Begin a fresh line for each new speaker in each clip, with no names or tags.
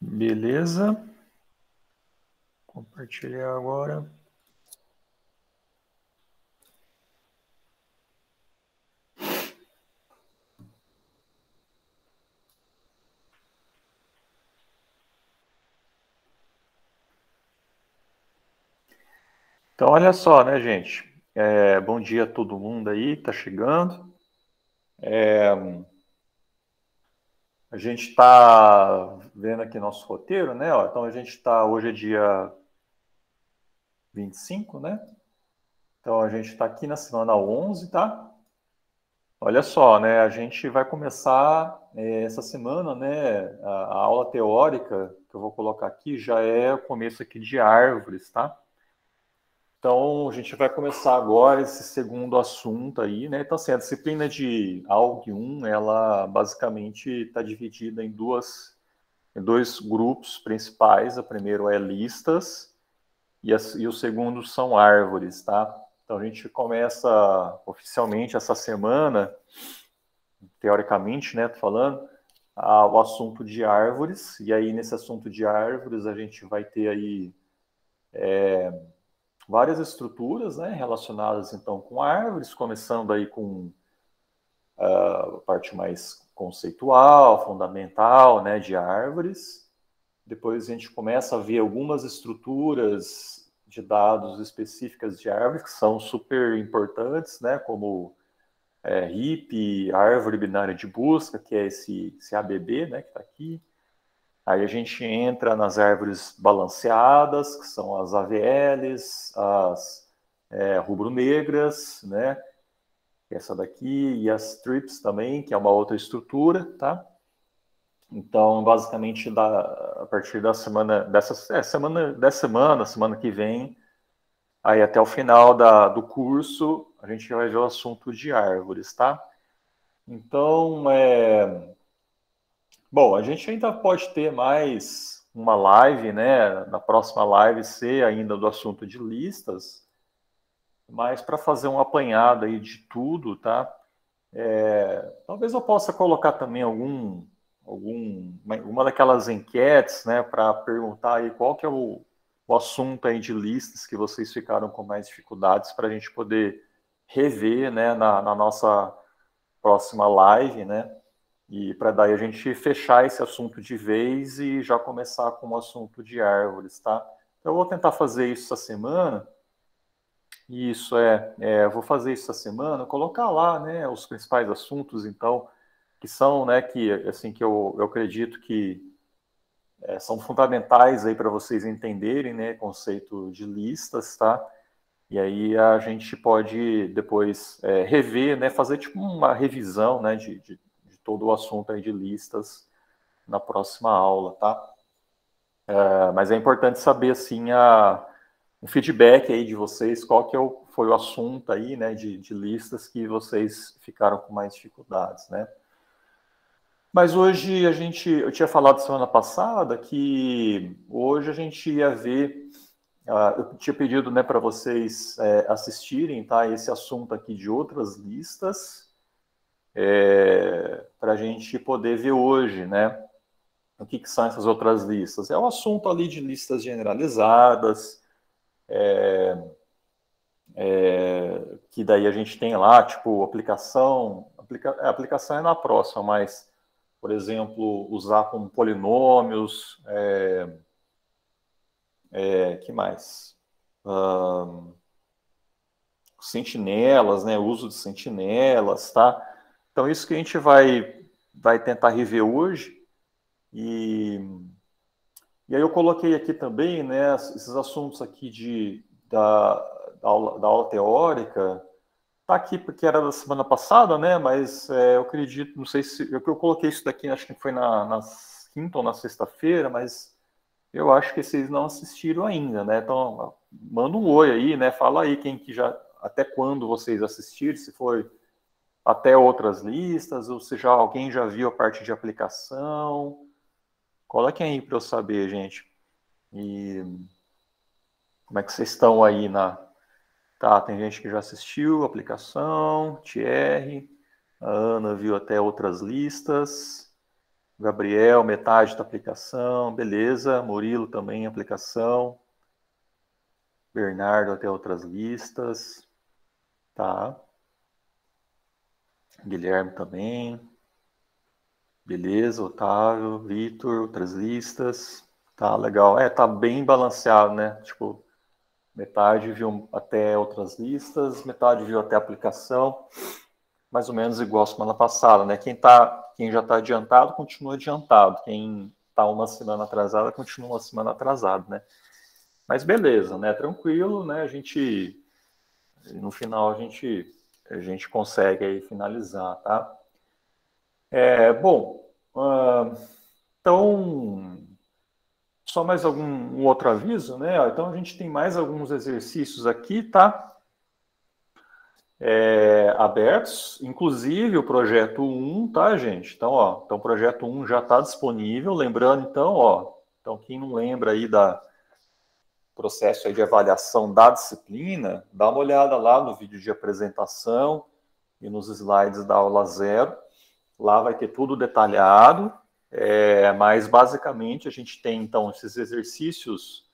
Beleza. Compartilhar agora. Então, olha só, né, gente? Bom dia a todo mundo aí que tá chegando. A gente está vendo aqui nosso roteiro, né? Ó, então, a gente está... Hoje é dia 25, né? Então, a gente está aqui na semana 11, tá? Olha só, né? A gente vai começar essa semana, né? A aula teórica que eu vou colocar aqui já é o começo aqui de árvores, tá? Então, a gente vai começar agora esse segundo assunto aí, né? Então, assim, a disciplina de ALG 1, ela basicamente está dividida em dois grupos principais. O primeiro é listas e o segundo são árvores, tá? Então, a gente começa oficialmente essa semana, teoricamente, né, tô falando, o assunto de árvores. E aí, nesse assunto de árvores, a gente vai ter aí várias estruturas, né, relacionadas então com árvores, começando aí com a parte mais conceitual, fundamental, né, de árvores. Depois a gente começa a ver algumas estruturas de dados específicas de árvores que são super importantes, né, como HIP, árvore binária de busca, que é esse ABB, né, que está aqui. Aí a gente entra nas árvores balanceadas, que são as AVLs, as rubro-negras, né? Essa daqui, e as TRIPs também, que é uma outra estrutura, tá? Então, basicamente, a partir da semana, semana que vem, aí até o final do curso, a gente vai ver o assunto de árvores, tá? Então, bom, a gente ainda pode ter mais uma live, né? Na próxima live ser ainda do assunto de listas, mas para fazer um apanhado aí de tudo, tá? Talvez eu possa colocar também uma daquelas enquetes, né? Para perguntar aí qual que é o assunto aí de listas que vocês ficaram com mais dificuldades para a gente poder rever, né? Na nossa próxima live, né? E para daí a gente fechar esse assunto de vez e já começar com o assunto de árvores, tá? Então, eu vou tentar fazer isso essa semana. Isso eu vou fazer isso essa semana, colocar lá, né, os principais assuntos, então, que são, né, que assim que eu acredito que são fundamentais aí para vocês entenderem, né, conceito de listas, tá? E aí a gente pode depois rever, né, fazer tipo uma revisão, né, de todo o assunto aí de listas na próxima aula, tá? Mas é importante saber, assim, um feedback aí de vocês, qual que foi o assunto aí, né, de listas que vocês ficaram com mais dificuldades, né? Mas hoje eu tinha falado semana passada que hoje a gente ia ver, eu tinha pedido, né, para vocês assistirem, tá, esse assunto aqui de outras listas, para a gente poder ver hoje, né? O que são essas outras listas? É o assunto ali de listas generalizadas, que daí a gente tem lá, tipo, aplicação é na próxima, mas, por exemplo, usar como polinômios, que mais? Sentinelas, né, uso de sentinelas, tá? Então, isso que a gente vai tentar rever hoje, e aí eu coloquei aqui também, né, esses assuntos aqui da aula teórica. Tá aqui porque era da semana passada, né? Mas eu acredito, não sei se eu coloquei isso daqui, acho que foi na quinta ou na sexta-feira, mas eu acho que vocês não assistiram ainda, né? Então manda um oi aí, né? Fala aí quem que já, até quando vocês assistiram, se foi até outras listas ou se já alguém já viu a parte de aplicação. Coloquem aí para eu saber, gente. E como é que vocês estão aí na... Tá, tem gente que já assistiu a aplicação, Thierry, a Ana viu até outras listas, Gabriel, metade da aplicação, beleza. Murilo também, aplicação. Bernardo, até outras listas. Tá. Guilherme também. Beleza, Otávio, Vitor, outras listas. Tá, legal. Tá bem balanceado, né? Tipo, metade viu até outras listas, metade viu até a aplicação. Mais ou menos igual a semana passada, né? Quem já está adiantado, continua adiantado. Quem está uma semana atrasada, continua uma semana atrasado, né? Mas beleza, né? Tranquilo, né? No final, a gente consegue aí finalizar, tá? Bom, então, só mais um outro aviso, né? Então, a gente tem mais alguns exercícios aqui, tá? Abertos, inclusive o projeto 1, tá, gente? Então, o projeto 1 já está disponível. Lembrando, então, quem não lembra aí da processo aí de avaliação da disciplina, dá uma olhada lá no vídeo de apresentação e nos slides da aula 0. Lá vai ter tudo detalhado, mas basicamente a gente tem, então, esses exercícios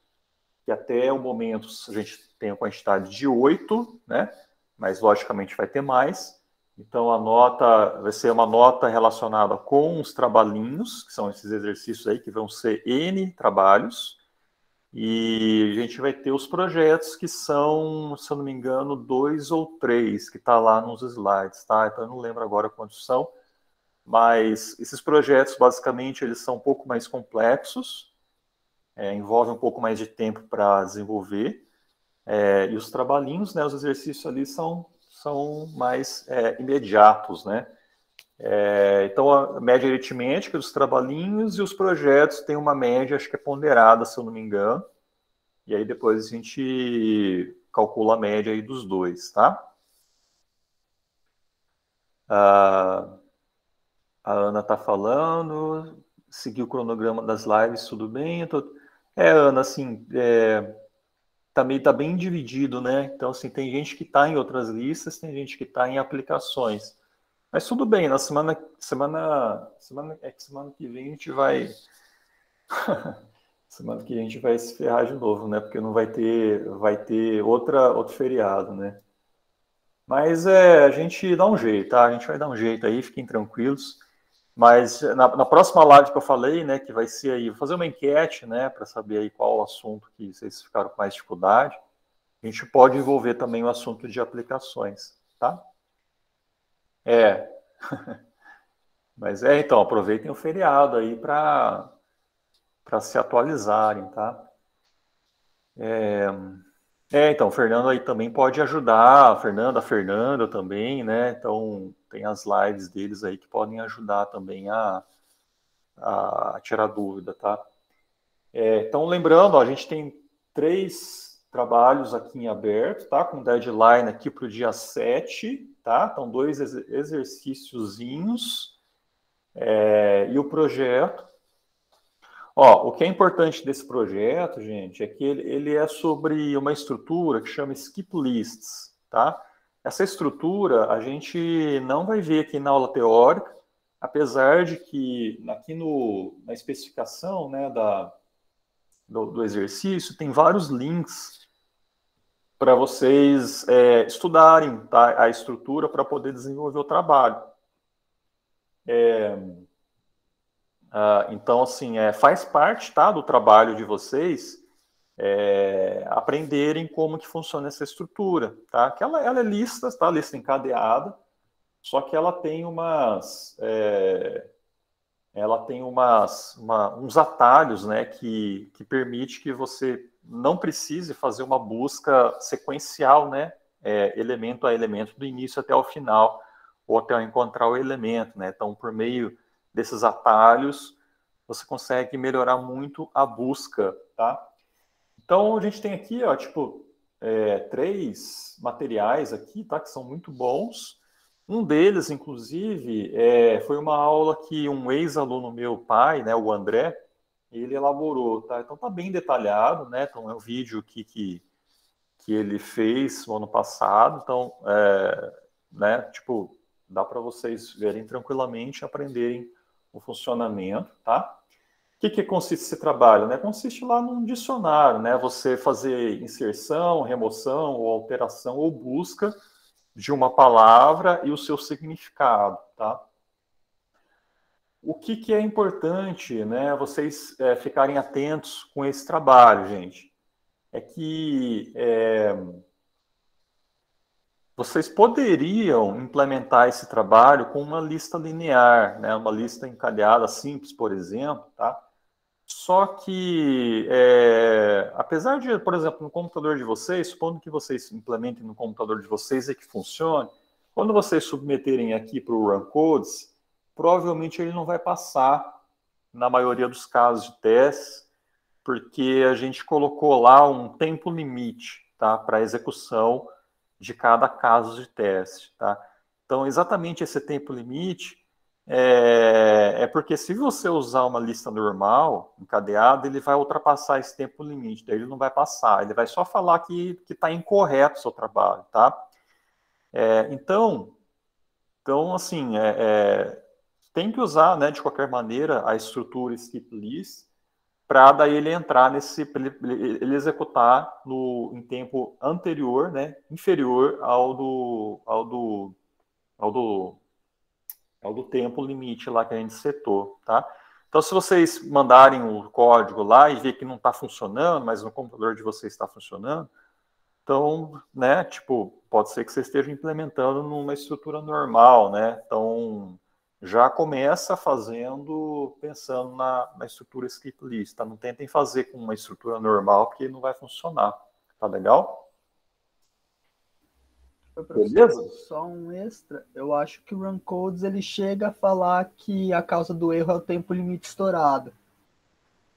que até o momento a gente tem a quantidade de 8, né? Mas logicamente vai ter mais. Então a nota vai ser uma nota relacionada com os trabalhinhos, que são esses exercícios aí, que vão ser N trabalhos. E a gente vai ter os projetos que são, se eu não me engano, 2 ou 3, que está lá nos slides, tá? Então eu não lembro agora quantos são, mas esses projetos, basicamente, eles são um pouco mais complexos, envolvem um pouco mais de tempo para desenvolver, e os trabalhinhos, né, os exercícios ali são mais imediatos, né? Então, a média aritmética dos trabalhinhos e os projetos têm uma média, acho que é ponderada, se eu não me engano, e aí depois a gente calcula a média aí dos dois, tá? A Ana está falando, seguiu o cronograma das lives, tudo bem? Ana, assim, tá bem dividido, né? Então, assim, tem gente que está em outras listas, tem gente que está em aplicações. Mas tudo bem, na semana que vem a gente vai semana que vem a gente vai se ferrar de novo, né? Porque não vai ter outro feriado, né? Mas a gente dá um jeito, tá? A gente vai dar um jeito aí, fiquem tranquilos. Mas na próxima live que eu falei, né, que vai ser aí, vou fazer uma enquete, né, para saber aí qual o assunto que vocês ficaram com mais dificuldade. A gente pode envolver também o assunto de aplicações, tá? Mas então, aproveitem o feriado aí para se atualizarem, tá? Então, o Fernando aí também pode ajudar, a Fernanda também, né? Então, tem as lives deles aí que podem ajudar também a tirar dúvida, tá? Então, lembrando, a gente tem 3 trabalhos aqui em aberto, tá? Com deadline aqui para o dia 7, tá? Então, 2 exercíciozinhos e o projeto. O que é importante desse projeto, gente, é que ele é sobre uma estrutura que chama Skip Lists, tá? Essa estrutura a gente não vai ver aqui na aula teórica, apesar de que aqui na especificação, né, do exercício tem vários links para vocês estudarem, tá, a estrutura para poder desenvolver o trabalho. Então, assim, faz parte, tá, do trabalho de vocês aprenderem como que funciona essa estrutura, tá? Que ela é lista, tá? Lista encadeada, só que ela tem uns atalhos, né, que permite que você não precise fazer uma busca sequencial, né, elemento a elemento, do início até o final, ou até encontrar o elemento, né? Então, por meio desses atalhos, você consegue melhorar muito a busca, tá? Então, a gente tem aqui, tipo, 3 materiais aqui, tá? Que são muito bons. Um deles, inclusive, foi uma aula que um ex-aluno meu, pai, né, o André, ele elaborou, tá? Então, tá bem detalhado, né? Então, é um vídeo aqui que ele fez no ano passado. Então, né, tipo, dá para vocês verem tranquilamente, aprenderem o funcionamento, tá? O que consiste esse trabalho? Né? Consiste lá num dicionário, né? Você fazer inserção, remoção, ou alteração, ou busca de uma palavra e o seu significado, tá? O que é importante, né? Vocês ficarem atentos com esse trabalho, gente, é que vocês poderiam implementar esse trabalho com uma lista linear, né? Uma lista encadeada simples, por exemplo, tá? Só que, apesar de, por exemplo, no computador de vocês, supondo que vocês implementem no computador de vocês e que funcione, quando vocês submeterem aqui para o Run Codes, provavelmente ele não vai passar na maioria dos casos de testes, porque a gente colocou lá um tempo limite, tá, para execução de cada caso de teste, tá? Então, exatamente esse tempo limite porque se você usar uma lista normal, encadeada, ele vai ultrapassar esse tempo limite, daí ele não vai passar, ele vai só falar que está incorreto o seu trabalho, tá? Então, assim, tem que usar, né, de qualquer maneira, a estrutura skip list para daí ele entrar ele executar em tempo anterior, né, inferior ao do tempo limite lá que a gente setou, tá? Então, se vocês mandarem o código lá e ver que não está funcionando, mas no computador de vocês está funcionando, então, né, tipo, pode ser que você esteja implementando numa estrutura normal, né? Então, já começa pensando na estrutura skip list, tá? Não tentem fazer com uma estrutura normal, porque não vai funcionar. Tá legal?
Professor,
Beleza?
só um extra. Eu acho que o Run Codes ele chega a falar que a causa do erro é o tempo limite estourado.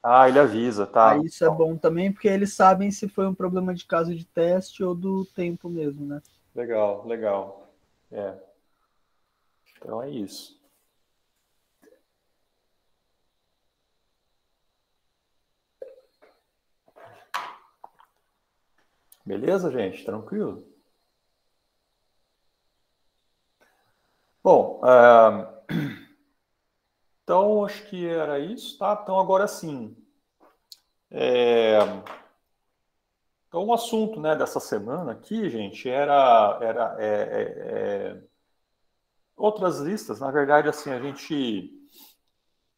Ah, ele avisa, tá?
Aí isso é bom também, porque eles sabem se foi um problema de caso de teste ou do tempo mesmo, né?
Legal, legal. Então é isso. Beleza, gente? Tranquilo? Bom, então acho que era isso, tá? Então agora sim. Então o assunto, né, dessa semana aqui, gente, era outras listas. Na verdade, assim,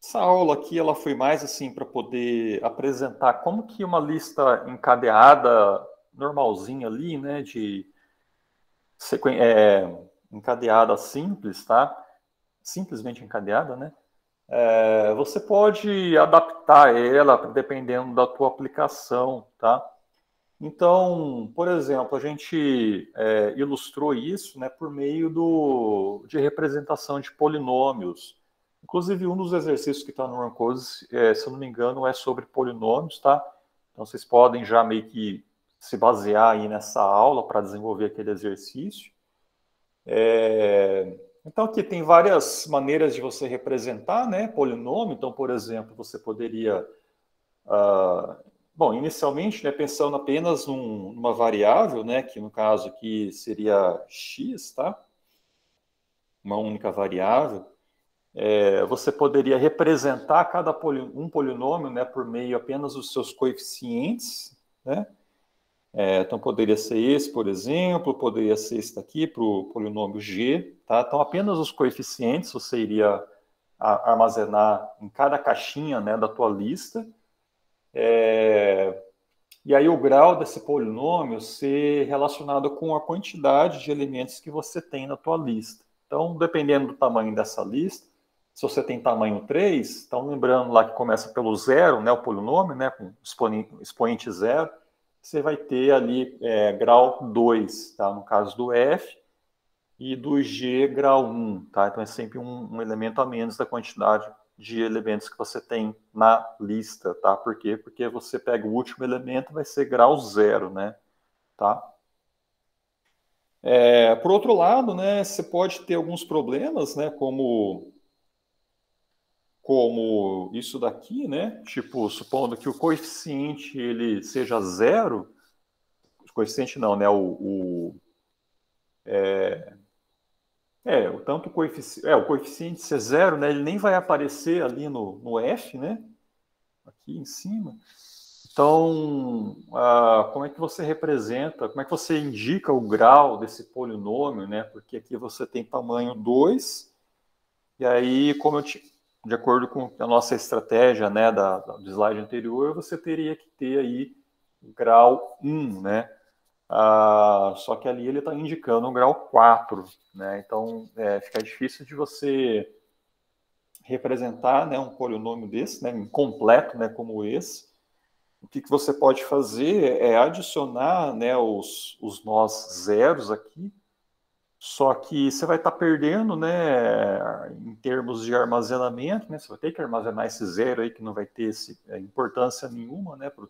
essa aula aqui ela foi mais assim para poder apresentar como que uma lista encadeada normalzinha ali, né, de encadeada simples, tá? Simplesmente encadeada, né? Você pode adaptar ela dependendo da tua aplicação, tá? Então, por exemplo, a gente ilustrou isso, né, por meio de representação de polinômios. Inclusive, um dos exercícios que está no Runcodes, se eu não me engano, é sobre polinômios, tá? Então, vocês podem já meio que se basear aí nessa aula para desenvolver aquele exercício. Então, aqui tem várias maneiras de você representar, né, polinômio. Então, por exemplo, você poderia bom, inicialmente, né, pensando apenas numa variável, né, que no caso aqui seria x, tá? Uma única variável. Você poderia representar um polinômio, né, por meio apenas dos seus coeficientes, né? Então, poderia ser esse, por exemplo, poderia ser esse daqui para o polinômio g, tá? Então, apenas os coeficientes você iria armazenar em cada caixinha, né, da tua lista. E aí o grau desse polinômio ser relacionado com a quantidade de elementos que você tem na tua lista. Então, dependendo do tamanho dessa lista, se você tem tamanho 3, então lembrando lá que começa pelo zero, né, o polinômio, né, com expoente zero, você vai ter ali grau 2, tá, no caso do f, e do g grau 1, tá? Então é sempre um elemento a menos da quantidade de elementos que você tem na lista, tá? Por quê? Porque você pega o último elemento, vai ser grau 0, né? Tá? Por outro lado, né, você pode ter alguns problemas, né, como isso daqui, né? Tipo, supondo que o coeficiente ele seja 0, o coeficiente não, né? Tanto o coeficiente ser zero, né, ele nem vai aparecer ali no F, né, aqui em cima. Então, como é que você representa, como é que você indica o grau desse polinômio, né? Porque aqui você tem tamanho 2, e aí, de acordo com a nossa estratégia, né, do slide anterior, você teria que ter aí grau 1, né? Só que ali ele está indicando um grau 4, né? Então, fica difícil de você representar, né, um polinômio desse, né, incompleto, né, como esse. O que você pode fazer é adicionar, né, os nós zeros aqui, só que você vai estar perdendo, né, em termos de armazenamento, né, você vai ter que armazenar esse zero aí que não vai ter importância nenhuma, né, para o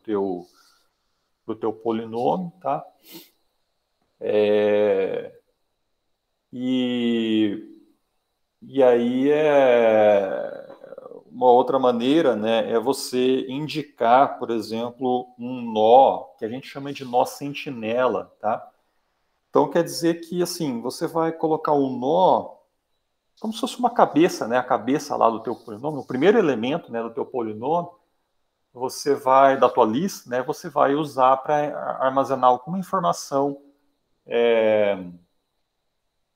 teu polinômio, tá? E aí uma outra maneira, né, é você indicar, por exemplo, um nó que a gente chama de nó sentinela, tá? Então quer dizer que assim você vai colocar um nó como se fosse uma cabeça, né? A cabeça lá do teu polinômio, o primeiro elemento, né, do teu polinômio, você vai da tua lista, né? Você vai usar para armazenar alguma informação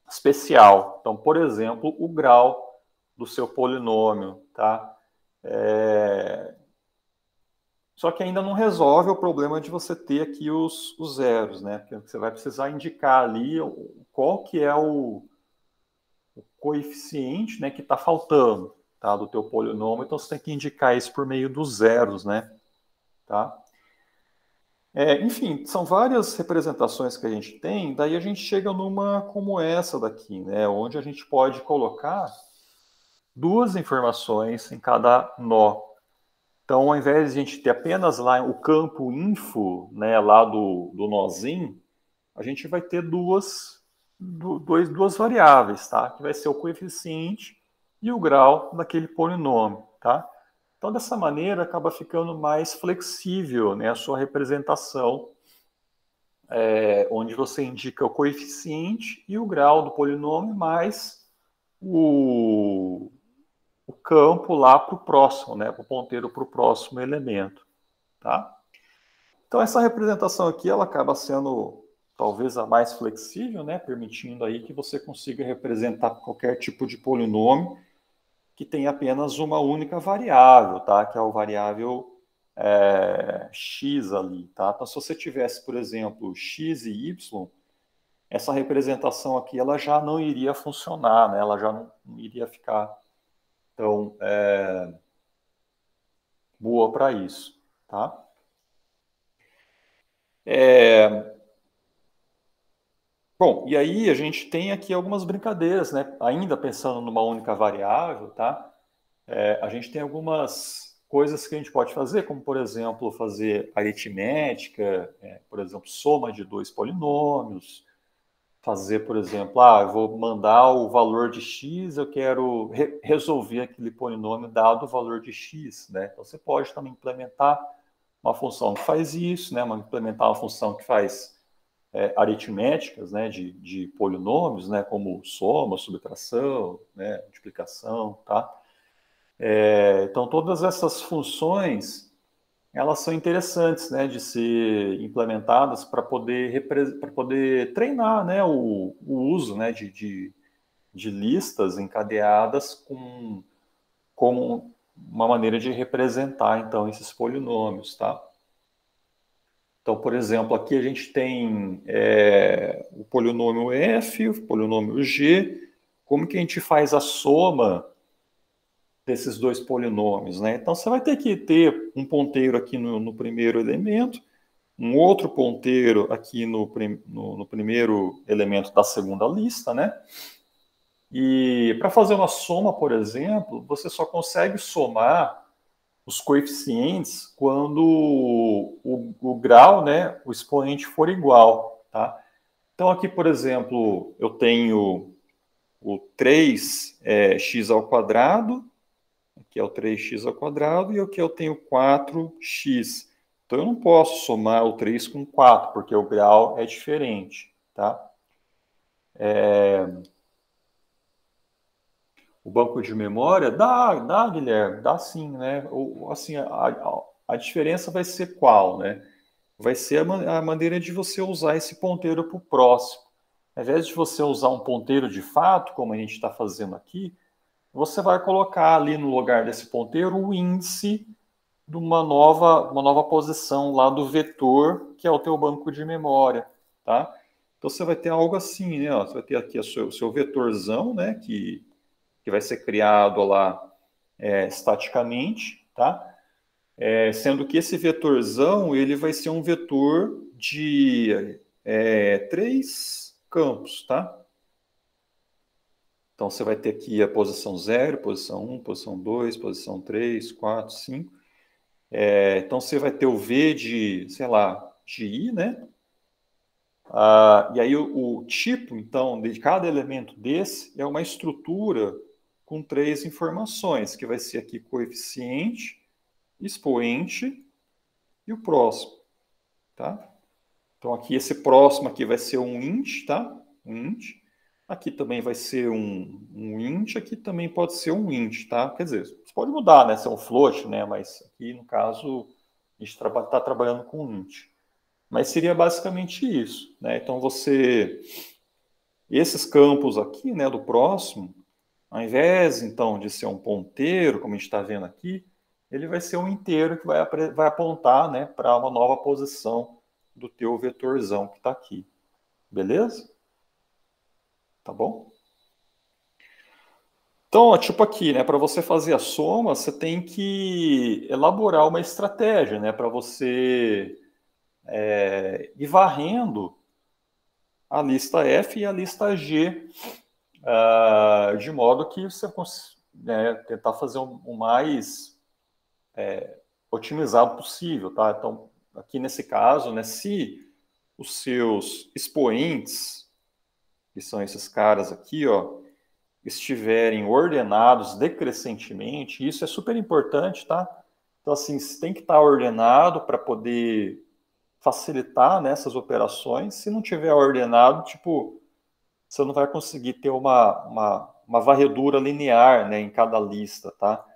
especial. Então, por exemplo, o grau do seu polinômio, tá? Só que ainda não resolve o problema de você ter aqui os zeros, né? Porque você vai precisar indicar ali qual que é o coeficiente, né, que está faltando, tá, do teu polinômio. Então você tem que indicar isso por meio dos zeros, né? Tá? Enfim, são várias representações que a gente tem, daí a gente chega numa como essa daqui, né, onde a gente pode colocar duas informações em cada nó. Então, ao invés de a gente ter apenas lá o campo info, né, lá do nozinho, a gente vai ter duas variáveis, tá? Que vai ser o coeficiente e o grau daquele polinômio, tá? Então, dessa maneira, acaba ficando mais flexível, né, a sua representação, onde você indica o coeficiente e o grau do polinômio mais o campo lá para o próximo, né, o ponteiro para o próximo elemento, tá? Então essa representação aqui ela acaba sendo talvez a mais flexível, né, permitindo aí que você consiga representar qualquer tipo de polinômio que tem apenas uma única variável, tá? Que é o variável x ali, tá? Então se você tivesse, por exemplo, x e y, essa representação aqui ela já não iria funcionar, né? Ela já não iria ficar tão boa para isso, tá? Bom, e aí a gente tem aqui algumas brincadeiras, né? Ainda pensando numa única variável, tá? A gente tem algumas coisas que a gente pode fazer, como, por exemplo, fazer aritmética, por exemplo, soma de dois polinômios, fazer, por exemplo, eu vou mandar o valor de x, eu quero resolver aquele polinômio dado o valor de x, né? Então, você pode também implementar uma função que faz isso, né? Implementar uma função que faz aritméticas, né? De polinômios, né? Como soma, subtração, né? Multiplicação, tá? Então, todas essas funções, elas são interessantes, né, de ser implementadas para poder treinar, né, o uso, né, de listas encadeadas como uma maneira de representar, então, esses polinômios, tá? Então, por exemplo, aqui a gente tem o polinômio f, o polinômio g, como que a gente faz a soma desses dois polinômios, né? Então, você vai ter que ter um ponteiro aqui no primeiro elemento, um outro ponteiro aqui no primeiro elemento da segunda lista, né? E para fazer uma soma, por exemplo, você só consegue somar os coeficientes quando o grau, né, o expoente for igual, tá? Então, aqui, por exemplo, eu tenho o 3x ao quadrado, aqui é o 3x ao quadrado, e aqui eu tenho 4x. Então, eu não posso somar o 3 com 4, porque o grau é diferente, tá? o banco de memória? Dá, Guilherme, dá sim, né? Assim, a diferença vai ser qual, né? Vai ser a maneira de você usar esse ponteiro para o próximo. Ao invés de você usar um ponteiro de fato, como a gente está fazendo aqui, você vai colocar ali no lugar desse ponteiro o índice de uma nova posição lá do vetor, que é o teu banco de memória, tá? Então você vai ter algo assim, né? Ó, você vai ter aqui o seu vetorzão, né? Que vai ser criado lá estaticamente, tá? Sendo que esse vetorzão ele vai ser um vetor de 3 campos, tá? Então você vai ter aqui a posição 0, posição 1, posição 2, posição 3, 4, 5. Então você vai ter o V de, sei lá, de I, né? E aí o tipo, então, de cada elemento desse é uma estrutura com 3 informações, que vai ser aqui coeficiente, expoente e o próximo, tá? Então aqui esse próximo aqui vai ser um int, tá? Um int. Aqui também vai ser um int, aqui também pode ser um int, tá? Quer dizer, você pode mudar, né? Se é um float, né? Mas aqui no caso a gente está trabalhando com int. Mas seria basicamente isso, né? Então esses campos aqui, né, do próximo, ao invés então de ser um ponteiro, como a gente está vendo aqui, ele vai ser um inteiro que vai apontar, né, para uma nova posição do teu vetorzão que está aqui. Beleza? Tá bom? Então, tipo aqui, né, para você fazer a soma, você tem que elaborar uma estratégia, né, para você ir varrendo a lista F e a lista G, de modo que você tentar fazer o mais otimizado possível, tá? Então, aqui nesse caso, né, se os seus expoentes, que são esses caras aqui, ó, estiverem ordenados decrescentemente, isso é super importante, tá? Então, assim, tem que estar ordenado para poder facilitar nessas operações. Se não tiver ordenado, tipo, você não vai conseguir ter uma varredura linear, né, em cada lista, tá?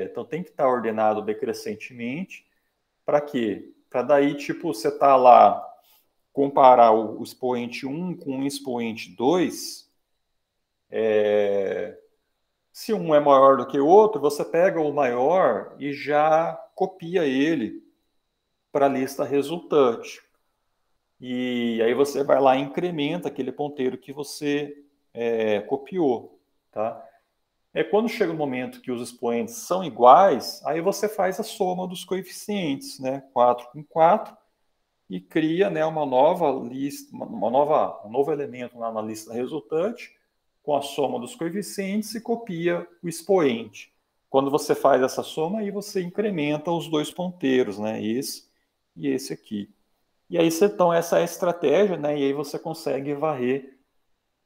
Então tem que estar ordenado decrescentemente. Para quê? Para daí, tipo, você tá lá, comparar o expoente 1 com o expoente 2, se um é maior do que o outro, você pega o maior e já copia ele para a lista resultante. E aí você vai lá e incrementa aquele ponteiro que você copiou, tá? Quando chega o momento que os expoentes são iguais, aí você faz a soma dos coeficientes, né? 4 com 4, e cria, né, uma nova lista, um novo elemento lá na lista resultante, com a soma dos coeficientes e copia o expoente. Quando você faz essa soma, aí você incrementa os dois ponteiros, né? Esse e esse aqui. E aí, então, essa é a estratégia, né? E aí você consegue varrer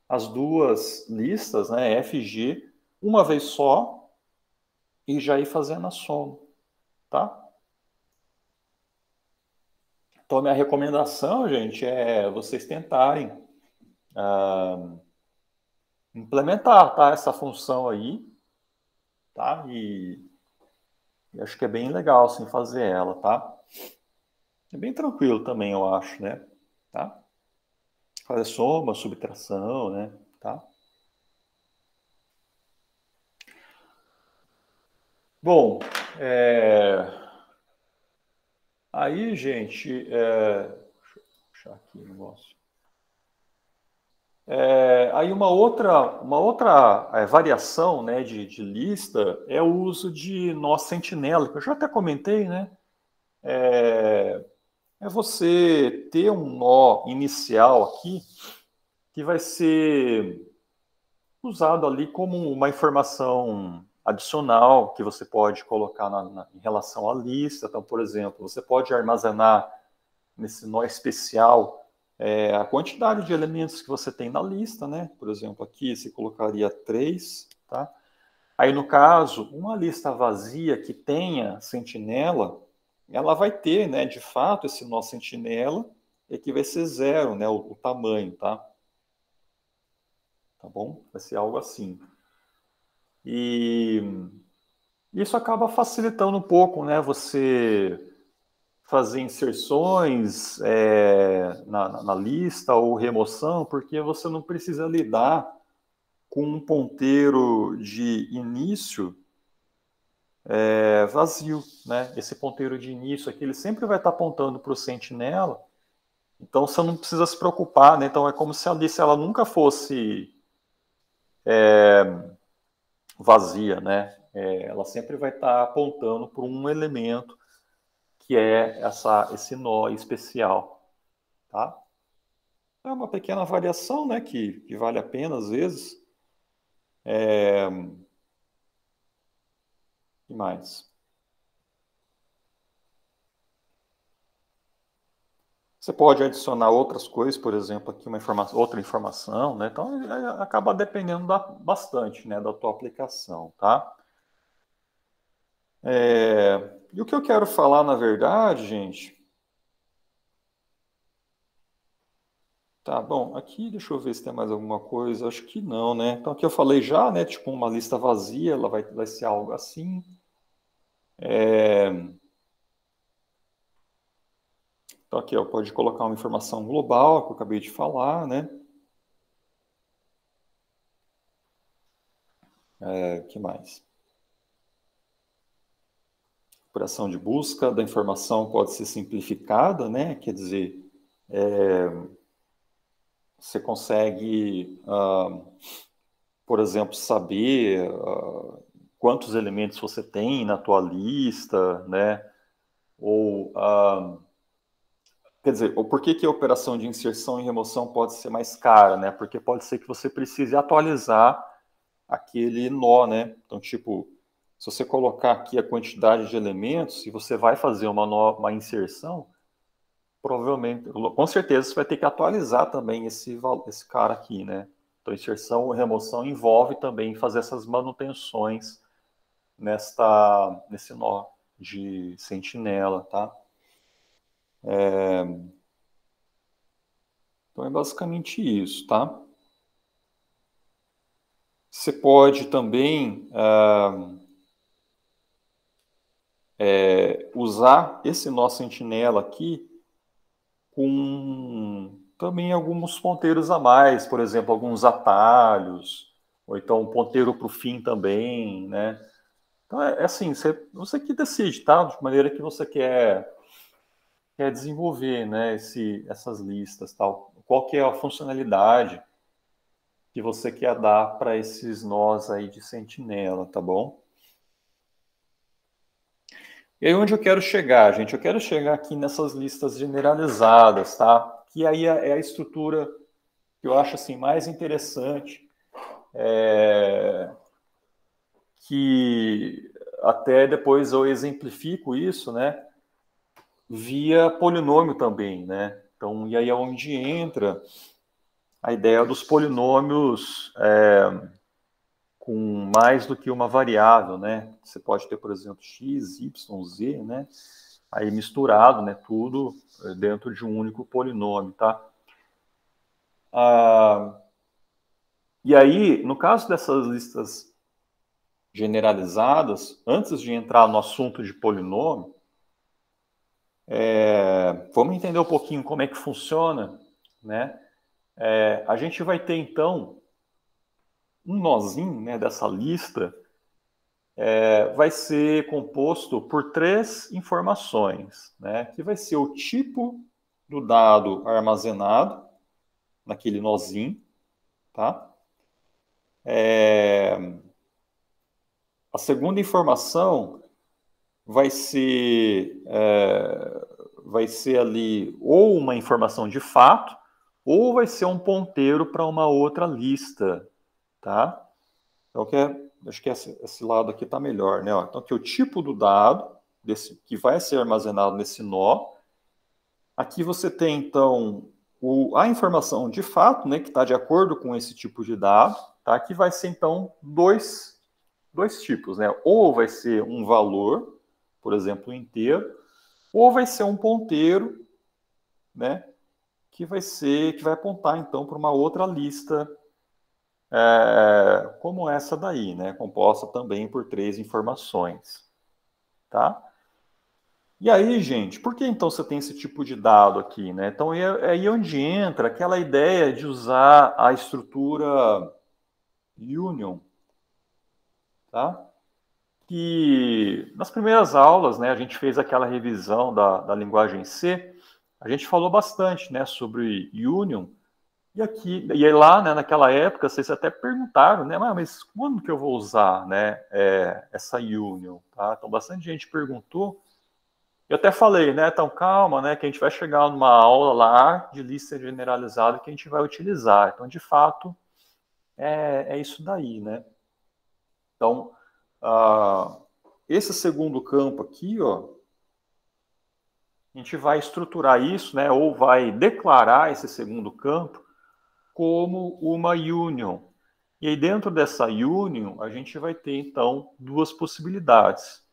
as duas listas, né? F e G, uma vez só, e já ir fazendo a soma, tá? Então, a minha recomendação, gente, é vocês tentarem implementar, tá? Essa função aí, tá? E acho que é bem legal, assim, fazer ela, tá? É bem tranquilo também, eu acho, né? Tá? Fazer soma, subtração, né? Tá? Bom, aí, gente, deixa eu puxar aqui o negócio. Aí uma outra variação, né, de lista é o uso de nó sentinela, que eu já até comentei, né? É você ter um nó inicial aqui que vai ser usado ali como uma informação adicional que você pode colocar em relação à lista. Então, por exemplo, você pode armazenar nesse nó especial a quantidade de elementos que você tem na lista, né? Por exemplo, aqui você colocaria 3, tá? Aí, no caso, uma lista vazia que tenha sentinela, ela vai ter, né, de fato, esse nó sentinela, e aqui vai ser 0, né, o tamanho, tá? Tá bom? Vai ser algo assim. E isso acaba facilitando um pouco, né? Você fazer inserções na lista ou remoção, porque você não precisa lidar com um ponteiro de início vazio, né? Esse ponteiro de início aqui, ele sempre vai estar apontando para o sentinela, então você não precisa se preocupar, né? Então é como se a lista ela nunca fosse vazia, né? Ela sempre vai estar apontando para um elemento que é esse nó especial, tá? É uma pequena variação, né, que vale a pena às vezes. E mais? Você pode adicionar outras coisas, por exemplo, aqui outra informação, né? Então acaba dependendo bastante, né, da tua aplicação, tá? E o que eu quero falar, na verdade, gente. Tá bom, aqui deixa eu ver se tem mais alguma coisa. Acho que não, né? Então aqui eu falei já, né? Tipo uma lista vazia, ela vai ser algo assim. Então aqui, ó, pode colocar uma informação global que eu acabei de falar, né? Que mais? Operação de busca da informação pode ser simplificada, né? Quer dizer, você consegue, por exemplo, saber quantos elementos você tem na tua lista, né? Ou, quer dizer, ou por que a operação de inserção e remoção pode ser mais cara, né? Porque pode ser que você precise atualizar aquele nó, né? Então, tipo, se você colocar aqui a quantidade de elementos, se você vai fazer uma inserção, provavelmente, com certeza você vai ter que atualizar também esse cara aqui, né? Então, inserção e remoção envolve também fazer essas manutenções nesse nó de sentinela, tá? Então, é basicamente isso, tá? Você pode também usar esse nó sentinela aqui com também alguns ponteiros a mais, por exemplo, alguns atalhos, ou então um ponteiro para o fim também, né? Então é assim, você que decide, tá? De maneira que você quer desenvolver, né, essas listas, tal. Qual que é a funcionalidade que você quer dar para esses nós aí de sentinela, tá bom? E aí onde eu quero chegar, gente? Eu quero chegar aqui nessas listas generalizadas, tá? Que aí é a estrutura que eu acho assim mais interessante, que até depois eu exemplifico isso, né? Via polinômio também, né? Então, e aí é onde entra a ideia dos polinômios com mais do que uma variável, né? Você pode ter, por exemplo, x, y, z, né? Aí misturado, né? Tudo dentro de um único polinômio, tá? E aí, no caso dessas listas generalizadas, antes de entrar no assunto de polinômio, vamos entender um pouquinho como é que funciona, né? A gente vai ter, então, um nozinho, né, dessa lista, vai ser composto por 3 informações, né? Que vai ser o tipo do dado armazenado naquele nozinho, tá? A segunda informação vai ser ali ou uma informação de fato, ou vai ser um ponteiro para uma outra lista, tá? Então, acho que esse lado aqui está melhor, né? Ó, então, aqui o tipo do dado que vai ser armazenado nesse nó. Aqui você tem, então, a informação de fato, né, que está de acordo com esse tipo de dado, tá? Que vai ser, então, dois tipos, né? Ou vai ser um valor, por exemplo, inteiro, ou vai ser um ponteiro, né? Que vai apontar, então, para uma outra lista como essa daí, né? Composta também por 3 informações, tá? E aí, gente, por que então você tem esse tipo de dado aqui, né? Então é aí onde entra aquela ideia de usar a estrutura union, tá? Que nas primeiras aulas, né, a gente fez aquela revisão da linguagem C, a gente falou bastante, né, sobre union. E aí lá, né, naquela época, vocês até perguntaram, né, mas quando que eu vou usar, né, essa union, tá? Então bastante gente perguntou. Eu até falei, né, então calma, né, que a gente vai chegar numa aula lá de lista generalizada que a gente vai utilizar. Então, de fato, é isso daí, né? Então, esse segundo campo aqui, ó, a gente vai estruturar isso, né, ou vai declarar esse segundo campo como uma union. E aí dentro dessa union, a gente vai ter, então, duas possibilidades.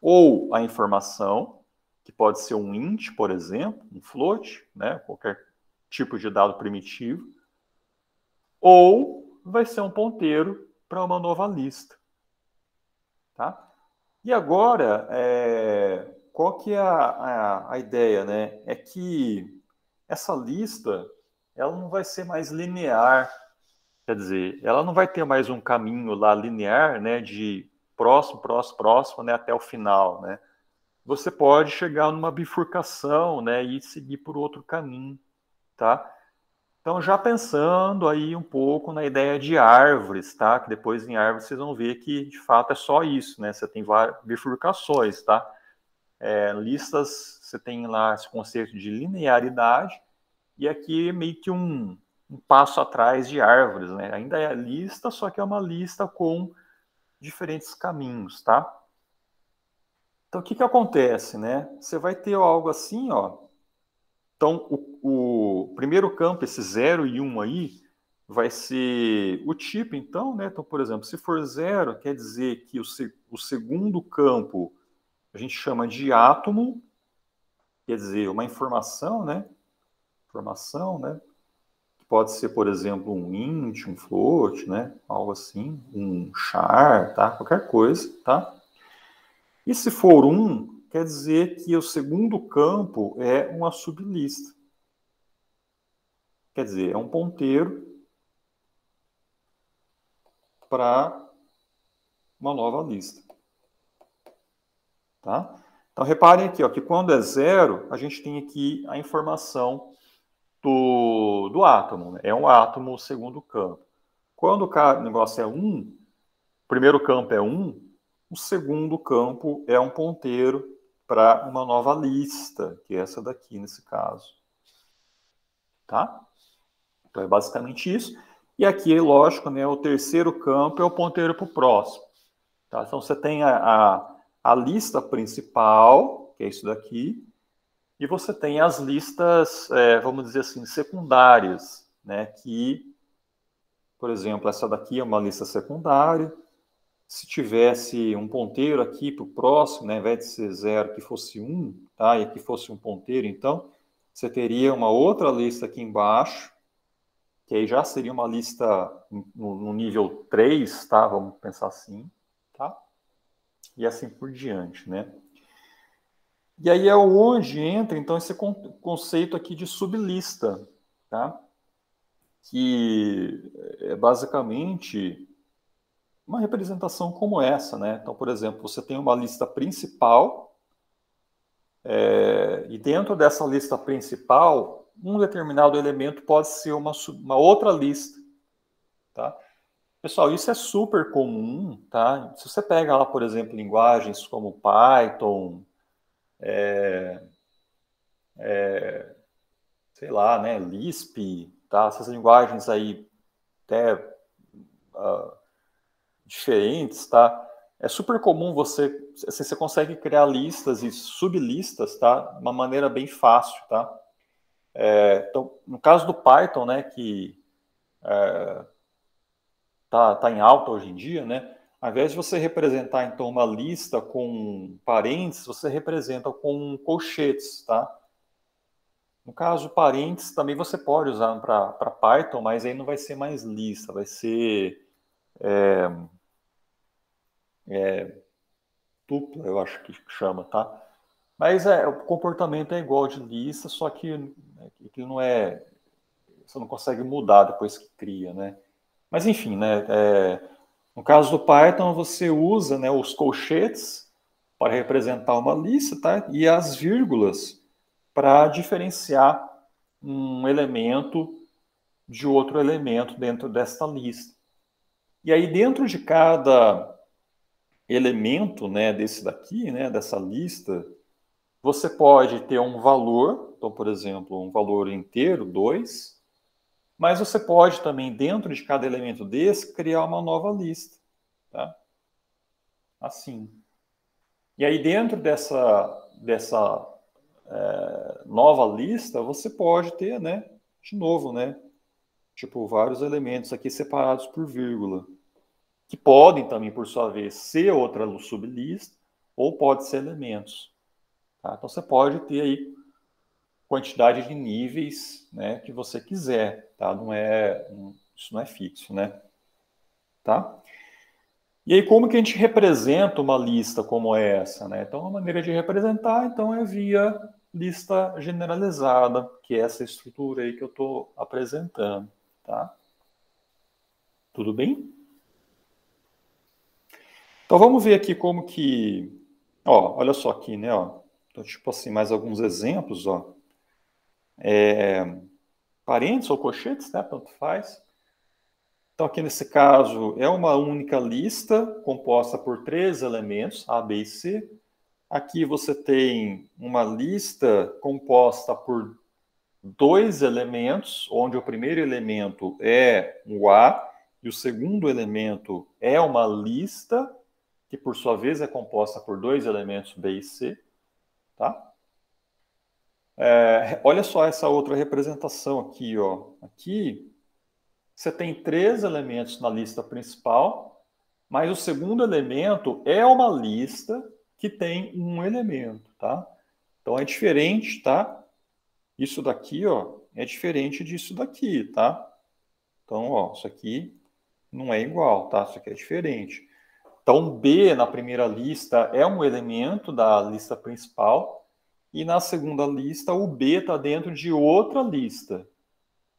Ou a informação, que pode ser um int, por exemplo, um float, né, qualquer tipo de dado primitivo, ou vai ser um ponteiro para uma nova lista. Tá? E agora, qual que é a ideia? Né? É que essa lista ela não vai ser mais linear, quer dizer, ela não vai ter mais um caminho lá linear, né, de próximo, próximo, próximo, né, até o final, né? Você pode chegar numa bifurcação, né, e seguir por outro caminho, tá? Então, já pensando aí um pouco na ideia de árvores, tá? Que depois em árvores vocês vão ver que, de fato, é só isso, né? Você tem várias bifurcações, tá? Listas, você tem lá esse conceito de linearidade, e aqui meio que um passo atrás de árvores, né? Ainda é lista, só que é uma lista com diferentes caminhos, tá? Então, o que que acontece, né? Você vai ter algo assim, ó. Então, o primeiro campo, esse 0 e 1 aí, vai ser o tipo, então, né? Então, por exemplo, se for 0, quer dizer que o segundo campo a gente chama de átomo, quer dizer, uma informação, né? Informação, né? Pode ser, por exemplo, um int, um float, né? Algo assim, um char, tá? Qualquer coisa, tá? E se for 1, quer dizer que o segundo campo é uma sublista. Quer dizer, é um ponteiro para uma nova lista. Tá? Então, reparem aqui, ó, que quando é 0, a gente tem aqui a informação do átomo. Né? É um átomo o segundo campo. Quando o negócio é 1, o primeiro campo é 1, o segundo campo é um ponteiro para uma nova lista, que é essa daqui nesse caso. Tá? Então, é basicamente isso. E aqui, lógico, né, o terceiro campo é o ponteiro para o próximo. Tá? Então, você tem a lista principal, que é isso daqui, e você tem as listas, vamos dizer assim, secundárias, né? Que, por exemplo, essa daqui é uma lista secundária. Se tivesse um ponteiro aqui para o próximo, né, ao invés de ser 0, que fosse 1, tá? E aqui fosse um ponteiro, então, você teria uma outra lista aqui embaixo, que aí já seria uma lista no nível 3, tá? Vamos pensar assim, tá? E assim por diante, né? E aí é onde entra, então, esse conceito aqui de sublista, tá? Que é basicamente uma representação como essa, né? Então, por exemplo, você tem uma lista principal, e dentro dessa lista principal, um determinado elemento pode ser uma outra lista, tá? Pessoal, isso é super comum, tá? Se você pega lá, por exemplo, linguagens como Python, sei lá, né, Lisp, tá? Essas linguagens aí até diferentes, tá? É super comum você consegue criar listas e sublistas, tá? De uma maneira bem fácil, tá? Então, no caso do Python, né, que tá em alta hoje em dia, né? Ao invés de você representar, então, uma lista com parênteses, você representa com colchetes, tá? No caso, parênteses, também você pode usar para Python, mas aí não vai ser mais lista, vai ser tupla, eu acho que chama, tá? Mas o comportamento é igual de lista, só que, não é, você não consegue mudar depois que cria, né? Mas enfim, né? No caso do Python, você usa, né, os colchetes para representar uma lista, tá? E as vírgulas para diferenciar um elemento de outro elemento dentro desta lista. E aí, dentro de cada elemento, né, desse daqui, né, dessa lista, você pode ter um valor, então, por exemplo, um valor inteiro, 2, mas você pode também, dentro de cada elemento desse, criar uma nova lista, tá? Assim. E aí, dentro dessa nova lista, você pode ter, né, de novo, né, tipo, vários elementos aqui separados por vírgula, que podem também, por sua vez, ser outra sublista, ou pode ser elementos. Tá? Então, você pode ter aí quantidade de níveis, né, que você quiser, tá? Isso não é fixo, né? Tá? E aí, como que a gente representa uma lista como essa, né? Então, a maneira de representar, então, é via lista generalizada, que é essa estrutura aí que eu estou apresentando, tá? Tudo bem? Então, vamos ver aqui como que... Ó, olha só aqui, né? Ó. Então, tipo assim, mais alguns exemplos, ó. Parênteses ou colchetes, né? Tanto faz. Então, aqui nesse caso, é uma única lista composta por 3 elementos, A, B e C. Aqui você tem uma lista composta por 2 elementos, onde o primeiro elemento é o A e o segundo elemento é uma lista, que por sua vez é composta por 2 elementos B e C. Tá? Olha só essa outra representação aqui. Ó. Aqui você tem 3 elementos na lista principal, mas o segundo elemento é uma lista que tem um elemento, tá? Então é diferente, tá? Isso daqui, ó, é diferente disso daqui, tá? Então, ó, isso aqui não é igual, tá? Isso aqui é diferente. Então, B na primeira lista é um elemento da lista principal e na segunda lista o B está dentro de outra lista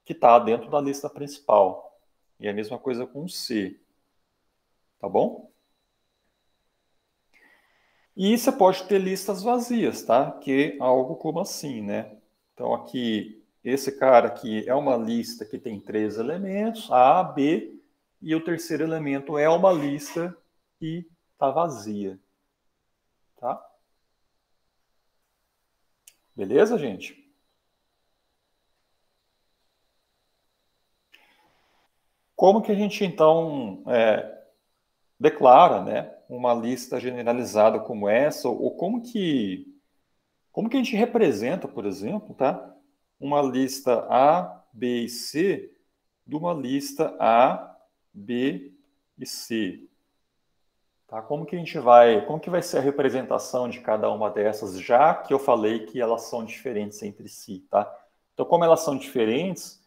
que está dentro da lista principal. E a mesma coisa com o C. Tá bom? E você pode ter listas vazias, tá? Que é algo como assim, né? Então, aqui, esse cara aqui é uma lista que tem 3 elementos, A, B, e o terceiro elemento é uma lista que está vazia. Tá? Beleza, gente? Como que a gente, então, declara, né, uma lista generalizada como essa, ou como que a gente representa, por exemplo, tá, uma lista A, B e C de uma lista A, B e C? Tá? Como que vai ser a representação de cada uma dessas, já que eu falei que elas são diferentes entre si, tá? Então, como elas são diferentes,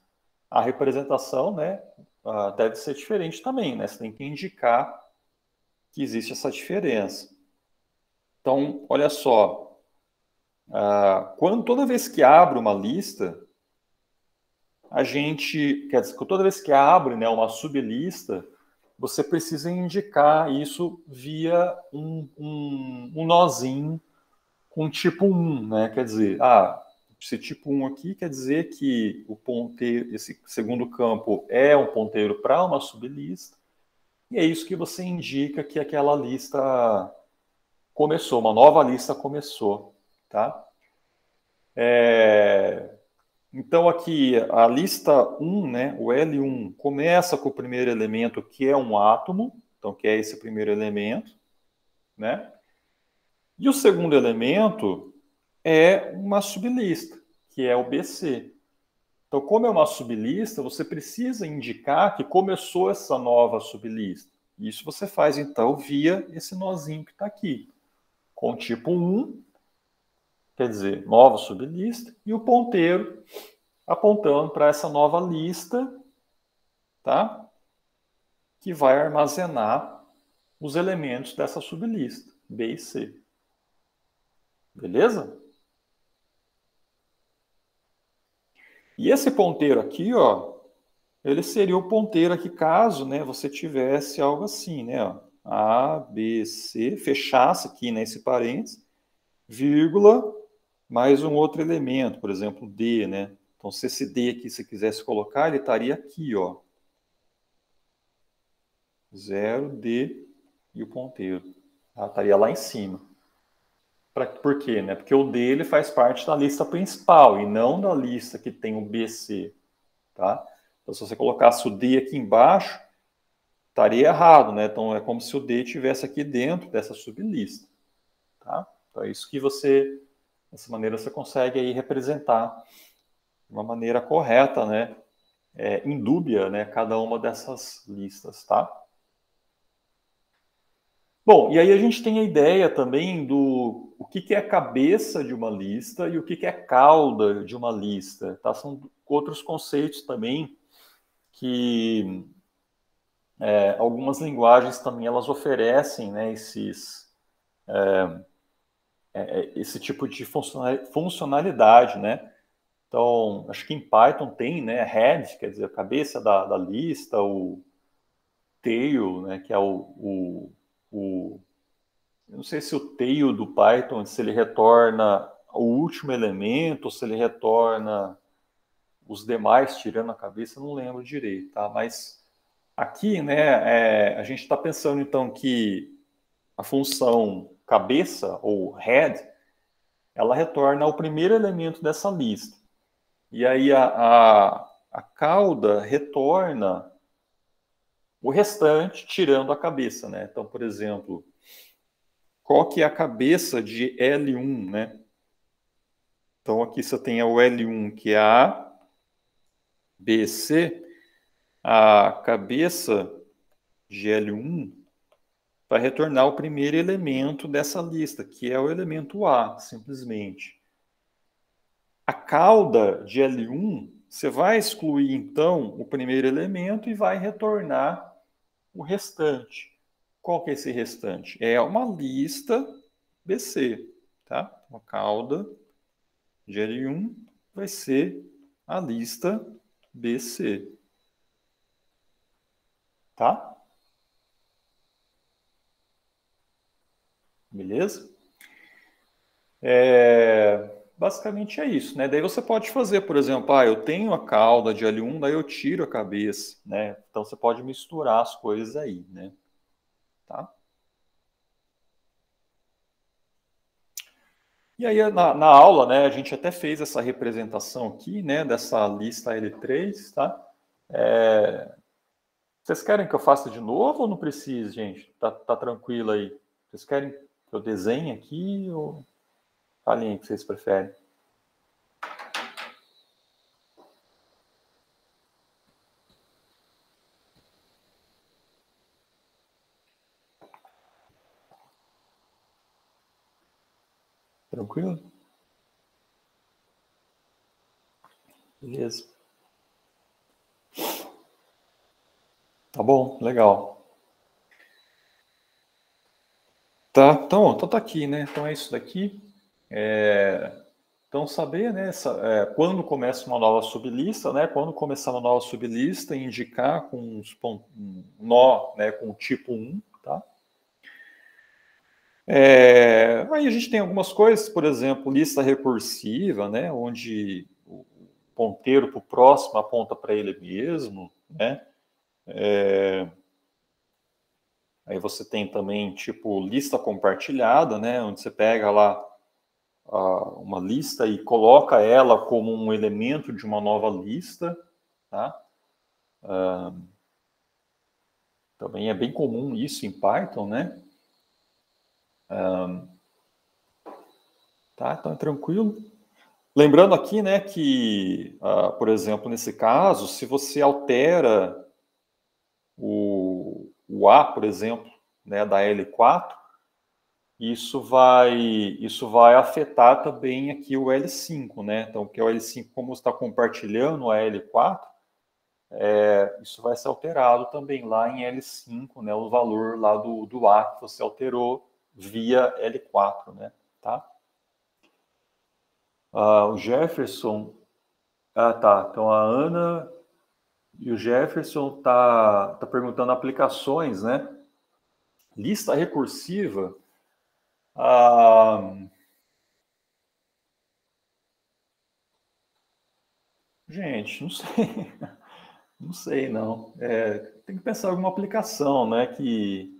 a representação, né, deve ser diferente também, né? Você tem que indicar que existe essa diferença. Então, olha só, toda vez que abre uma lista, quer dizer, toda vez que abre, né, uma sublista, você precisa indicar isso via um nozinho com tipo 1, né? Quer dizer, esse tipo 1 aqui quer dizer que o ponteiro, esse segundo campo é um ponteiro para uma sublista, e é isso que você indica que aquela lista começou, uma nova lista começou, tá? Então aqui a lista 1, né, o L1, começa com o primeiro elemento que é um átomo, então que é esse primeiro elemento, né? E o segundo elemento é uma sublista, que é o BC. Então, como é uma sublista, você precisa indicar que começou essa nova sublista. Isso você faz, então, via esse nozinho que está aqui, com tipo 1, quer dizer, nova sublista, e o ponteiro apontando para essa nova lista, tá? Que vai armazenar os elementos dessa sublista, B e C. Beleza? E esse ponteiro aqui, ó, ele seria o ponteiro aqui caso, né, você tivesse algo assim, né, ó, A, B, C, fechasse aqui nesse parênteses, vírgula, mais um outro elemento, por exemplo, D, né? Então, se esse D aqui você quisesse colocar, ele estaria aqui, ó. 0, D e o ponteiro. Tá? Estaria lá em cima. Por quê? Né? Porque o D ele faz parte da lista principal e não da lista que tem o BC. Tá? Então, se você colocasse o D aqui embaixo, estaria errado, né? Então, é como se o D estivesse aqui dentro dessa sublista. Tá? Então, é isso que você, dessa maneira, você consegue aí representar de uma maneira correta, né? Indúbia, né? Cada uma dessas listas, tá? Bom, e aí a gente tem a ideia também do o que é a cabeça de uma lista e o que é a cauda de uma lista, tá? São outros conceitos também que algumas linguagens também elas oferecem, né, esse tipo de funcionalidade, né? Então, acho que em Python tem, né, head, quer dizer, a cabeça da lista, o tail, né, que é eu não sei se o tail do Python, se ele retorna o último elemento, ou se ele retorna os demais, tirando a cabeça, eu não lembro direito, tá? Mas aqui, né, a gente está pensando, então, que a função cabeça, ou head, ela retorna o primeiro elemento dessa lista. E aí a cauda retorna o restante, tirando a cabeça, né? Então, por exemplo, qual que é a cabeça de L1, né? Então, aqui você tem o L1, que é A, B, C. A cabeça de L1 vai retornar o primeiro elemento dessa lista, que é o elemento A, simplesmente. A cauda de L1, você vai excluir, então, o primeiro elemento e vai retornar o restante. Qual que é esse restante? É uma lista BC, tá? A cauda de L1 vai ser a lista BC, tá? Beleza? Basicamente é isso, né? Daí você pode fazer, por exemplo, eu tenho a cauda de L1, daí eu tiro a cabeça, né? Então você pode misturar as coisas aí, né? Tá? E aí na aula, né, a gente até fez essa representação aqui, né, dessa lista L3, tá? Vocês querem que eu faça de novo ou não precisa, gente? Tá tranquilo aí? Vocês querem que eu desenhe aqui ou falem aí o que vocês preferem? Tranquilo? Beleza. Tá bom, legal. Tá, então tá aqui, né? Então é isso daqui. Então saber, né, quando começa uma nova sublista, né? Quando começar uma nova sublista, indicar com um nó, né, com o tipo 1, tá? Aí a gente tem algumas coisas, por exemplo, lista recursiva, né? Onde o ponteiro para o próximo aponta para ele mesmo, né? Aí você tem também, tipo, lista compartilhada, né? Onde você pega lá uma lista e coloca ela como um elemento de uma nova lista, tá? Também é bem comum isso em Python, né? Tá, então é tranquilo. Lembrando aqui, né, que, por exemplo, nesse caso, se você altera o A, por exemplo, né, da L4, isso vai afetar também aqui o L5, né? Então, que é o L5, como está compartilhando a L4, isso vai ser alterado também lá em L5, né? O valor lá do A que você alterou via L4, né? Tá? O Jefferson... Ah, tá. Então, a Ana e o Jefferson tá perguntando aplicações, né? Lista recursiva... Gente, não sei. Não sei, não. Tem que pensar em alguma aplicação, né, que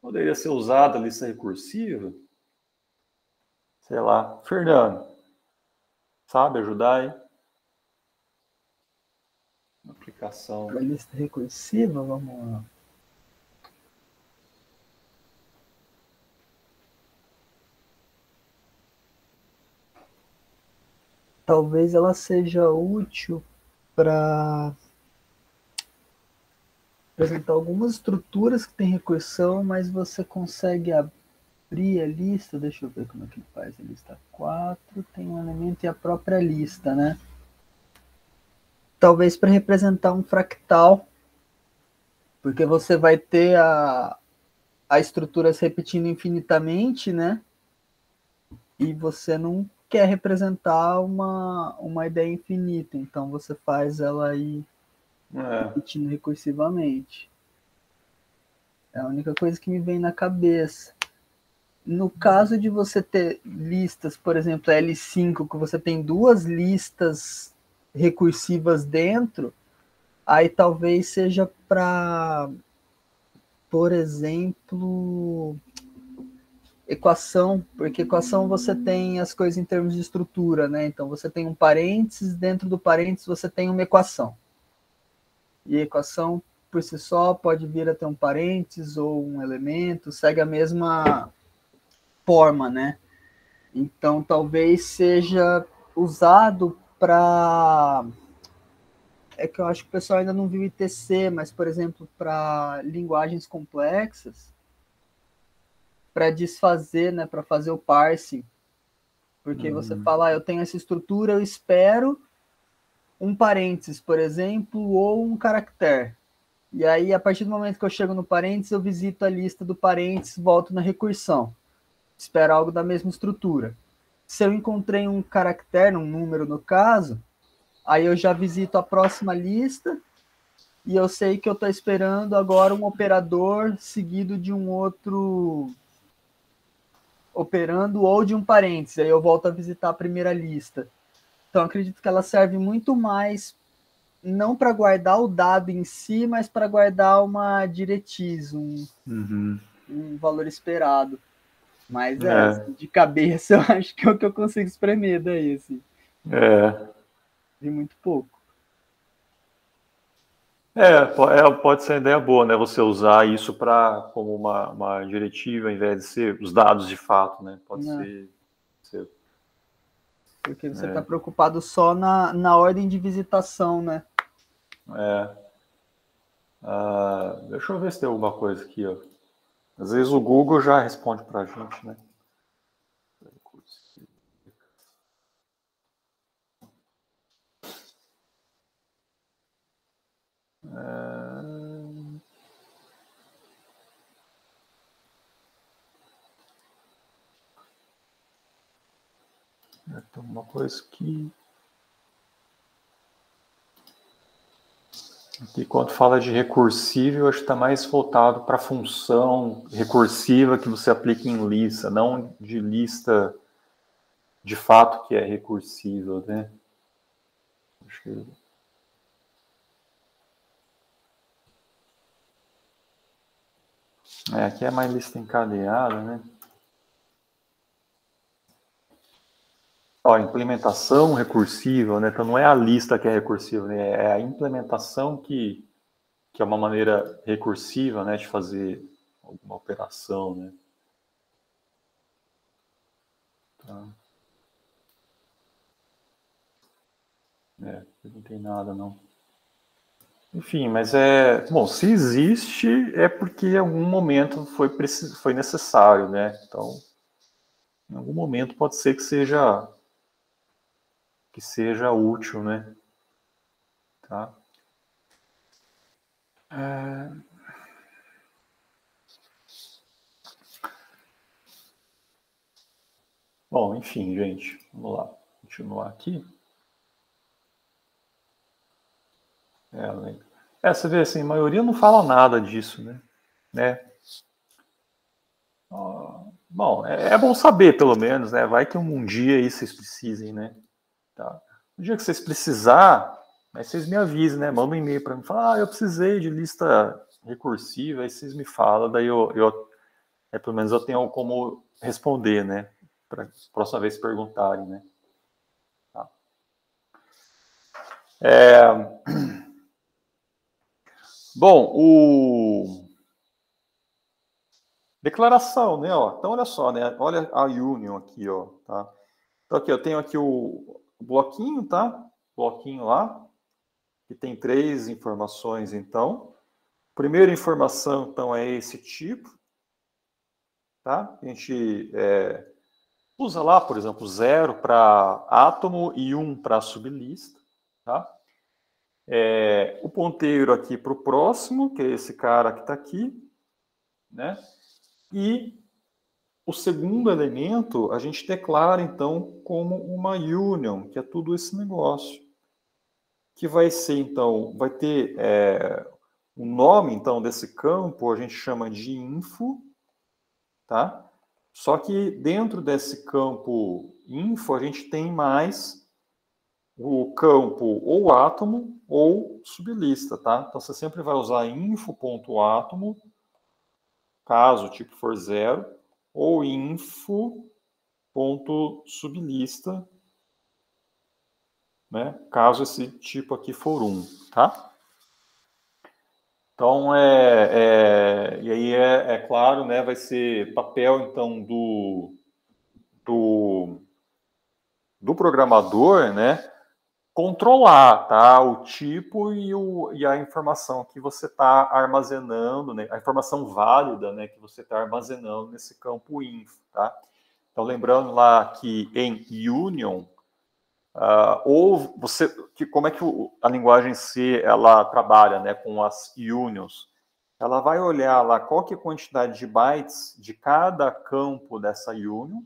poderia ser usada a lista recursiva. Sei lá. Fernando, sabe ajudar aí? Uma aplicação.
Para lista recursiva, vamos lá. Talvez ela seja útil para apresentar algumas estruturas que tem recursão, mas você consegue abrir a lista. Deixa eu ver como é que ele faz. A lista 4 tem um elemento e a própria lista, né? Talvez para representar um fractal, porque você vai ter a estrutura se repetindo infinitamente, né? E você não quer representar uma ideia infinita, então você faz ela aí repetindo recursivamente. É a única coisa que me vem na cabeça. No caso de você ter listas, por exemplo, L5, que você tem duas listas recursivas dentro, aí talvez seja para, por exemplo, equação, porque equação você tem as coisas em termos de estrutura, né? Então você tem um parênteses, dentro do parênteses você tem uma equação. E a equação por si só pode vir a ter um parênteses ou um elemento, segue a mesma forma, né? Então talvez seja usado para... É que eu acho que o pessoal ainda não viu ITC, mas, por exemplo, para linguagens complexas, para desfazer, né, para fazer o parsing. Porque você fala, eu tenho essa estrutura, eu espero um parênteses, por exemplo, ou um caractere. E aí, a partir do momento que eu chego no parênteses, eu visito a lista do parênteses, volto na recursão. Espero algo da mesma estrutura. Se eu encontrei um caractere, um número no caso, aí eu já visito a próxima lista e eu sei que eu estou esperando agora um operador seguido de um outro operando ou de um parênteses. Aí eu volto a visitar a primeira lista. Então, acredito que ela serve muito mais não para guardar o dado em si, mas para guardar uma diretriz, um valor esperado. Mas de cabeça, eu acho que é o que eu consigo espremer daí, assim. De muito pouco.
Pode ser uma ideia boa, né? Você usar isso como uma diretiva, ao invés de ser os dados de fato, né? Pode ser.
Porque você está preocupado só na ordem de visitação, né?
Deixa eu ver se tem alguma coisa aqui, ó. Às vezes o Google já responde para a gente, né? Tem uma coisa que... Aqui, quando fala de recursivo, eu acho que está mais voltado para a função recursiva que você aplica em lista, não de lista de fato que é recursiva, né? Acho que... aqui é mais lista encadeada, né? Ó, implementação recursiva, né? Então não é a lista que é recursiva, né? É a implementação que é uma maneira recursiva, né, de fazer alguma operação, né? Tá. Não tem nada, não. Enfim, mas bom, se existe, é porque em algum momento foi necessário, né? Então, em algum momento pode ser que seja útil, né? Tá? Bom, enfim, gente, vamos lá, continuar aqui. Você vê assim, a maioria não fala nada disso, né? Bom, é bom saber, pelo menos, né? Vai que um dia aí vocês precisem, né? Tá? No dia que vocês precisar, aí vocês me avisem, né? Manda um e-mail para mim, fala, eu precisei de lista recursiva, aí vocês me falam, daí pelo menos eu tenho como responder, né? Para próxima vez perguntarem, né? Tá. Bom, declaração, né? Ó. Então, olha só, né? Olha a union aqui, ó. Tá? Então, aqui eu tenho aqui o bloquinho, tá? Bloquinho lá, que tem 3 informações, então. Primeira informação, então, é esse tipo, tá? A gente usa lá, por exemplo, 0 para átomo e 1 para sublista, tá? O ponteiro aqui para o próximo, que é esse cara que está aqui, né? E o segundo elemento a gente declara, então, como uma union, que é tudo esse negócio. Que vai ser, então, vai ter o nome, então, desse campo, a gente chama de info, tá? Só que dentro desse campo info, a gente tem mais o campo ou átomo ou sublista, tá? Então, você sempre vai usar info.átomo, caso o tipo for 0, ou info.sublista, né? Caso esse tipo aqui for 1, tá? Então, e aí é claro, né, vai ser papel, então, do programador, né, controlar, tá, o tipo e a informação que você está armazenando, né, a informação válida, né, que você está armazenando nesse campo info, tá? Então, lembrando lá que em union, ou você, como é que a linguagem C ela trabalha, né, com as unions? Ela vai olhar lá qual que é a quantidade de bytes de cada campo dessa union.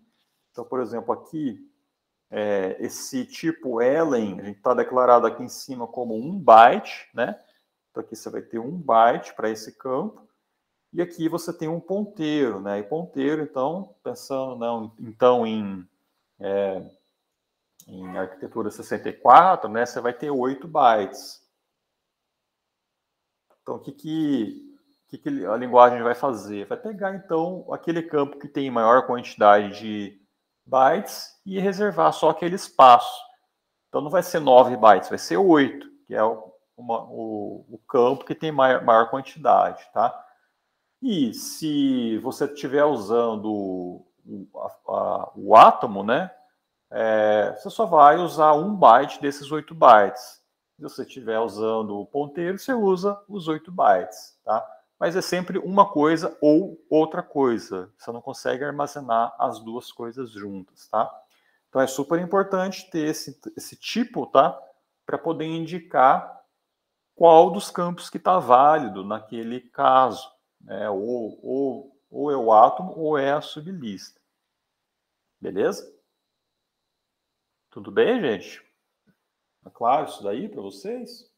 Então, por exemplo, aqui, esse tipo Ellen, a gente está declarado aqui em cima como 1 byte, né? Então, aqui você vai ter 1 byte para esse campo. E aqui você tem um ponteiro, né? E ponteiro, então, pensando então em arquitetura 64, né? Você vai ter 8 bytes. Então, o que a linguagem vai fazer? Vai pegar, então, aquele campo que tem maior quantidade de bytes e reservar só aquele espaço. Então, não vai ser 9 bytes, vai ser 8, que é o campo que tem maior quantidade, tá? E se você estiver usando o átomo, né? Você só vai usar 1 byte desses 8 bytes. Se você estiver usando o ponteiro, você usa os 8 bytes, tá? Mas é sempre uma coisa ou outra coisa. Você não consegue armazenar as duas coisas juntas, tá? Então é super importante ter esse tipo, tá? Para poder indicar qual dos campos que está válido naquele caso, né? Ou é o átomo ou é a sublista. Beleza? Tudo bem, gente? Tá claro isso daí para vocês?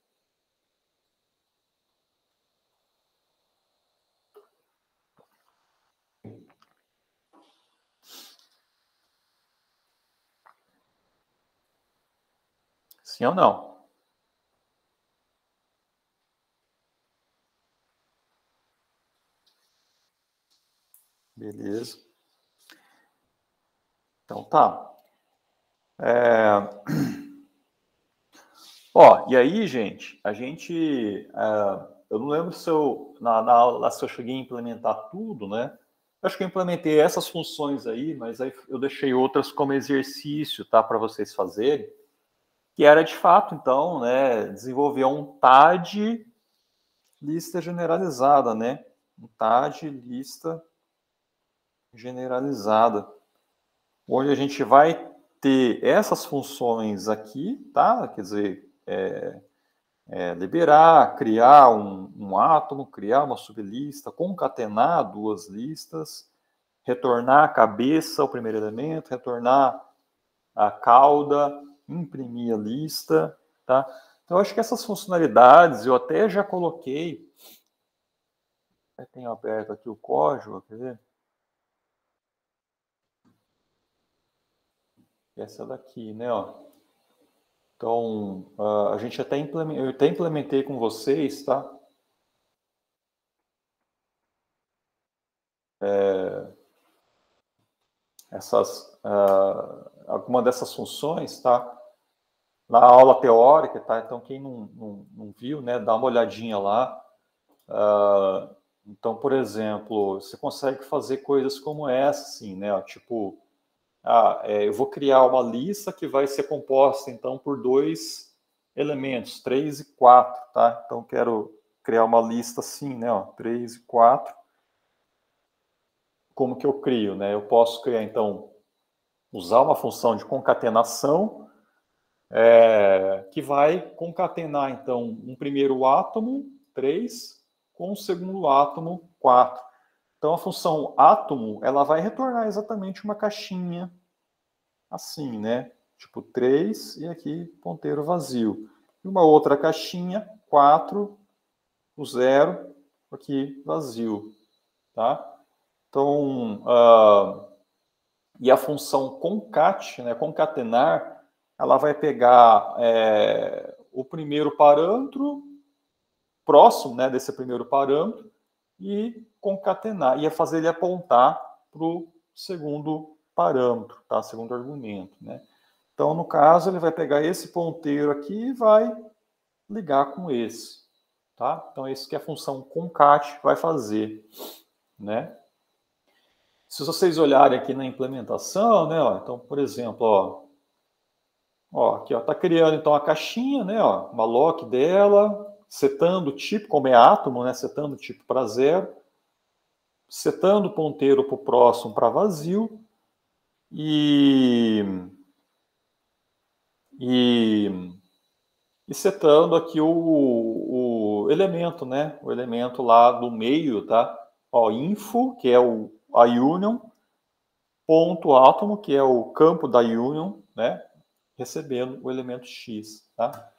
Sim ou não? Beleza. Então tá. Ó, e aí, gente, eu não lembro se na aula se eu cheguei a implementar tudo, né? Eu acho que eu implementei essas funções aí, mas aí eu deixei outras como exercício, tá, para vocês fazerem, que era de fato, então, né, desenvolver um TAD lista generalizada, né? Um TAD lista generalizada, onde a gente vai ter essas funções aqui, tá? Quer dizer, liberar, criar um átomo, criar uma sublista, concatenar duas listas, retornar a cabeça, o primeiro elemento, retornar a cauda, imprimir a lista, tá? Então, eu acho que essas funcionalidades eu até já coloquei. Eu tenho aberto aqui o código, quer ver? Essa daqui, né? Ó. Então, a gente eu até implementei com vocês, tá? Alguma dessas funções, tá? Na aula teórica, tá? Então, quem não viu, né? Dá uma olhadinha lá. Então, por exemplo, você consegue fazer coisas como essa, assim, né? Tipo, eu vou criar uma lista que vai ser composta, então, por dois elementos, 3 e 4, tá? Então, quero criar uma lista assim, né? Ó, 3 e 4. Como que eu crio, né? Eu posso criar, então, usar uma função de concatenação, que vai concatenar, então, um primeiro átomo, 3, com o segundo átomo, 4. Então, a função átomo, ela vai retornar exatamente uma caixinha assim, né? Tipo 3 e aqui ponteiro vazio. E uma outra caixinha, 4, o 0, aqui vazio, tá? Então, e a função concat, né, concatenar, ela vai pegar o primeiro parâmetro próximo, né, desse primeiro parâmetro e concatenar, ia fazer ele apontar para o segundo parâmetro, tá? Segundo argumento, né? Então, no caso, ele vai pegar esse ponteiro aqui e vai ligar com esse, tá? Então, isso que a função concat vai fazer, né? Se vocês olharem aqui na implementação, né, ó, então, por exemplo, aqui, ó, tá criando então a caixinha, né, ó, uma lock dela, setando o tipo, como é átomo, né, setando o tipo para 0, setando o ponteiro para o próximo para vazio e setando aqui o elemento, né, o elemento lá do meio, tá? Ó, info, que é a union, ponto átomo, que é o campo da union, né, recebendo o elemento X, tá?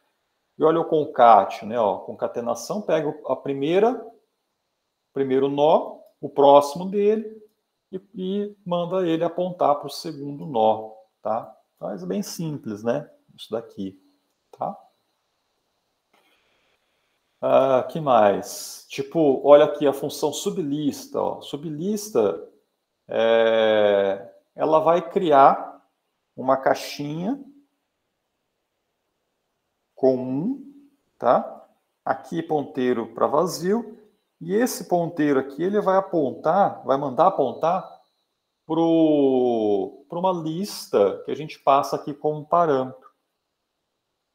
E olha o concat, né, ó, concatenação, pega primeiro nó, o próximo dele, e manda ele apontar para o segundo nó, tá? Então é bem simples, né, isso daqui, tá? Que mais? Tipo, olha aqui a função sublista, ó. Sublista, ela vai criar uma caixinha com 1, tá? Aqui ponteiro para vazio, e esse ponteiro aqui ele vai apontar, vai mandar apontar para uma lista que a gente passa aqui como parâmetro,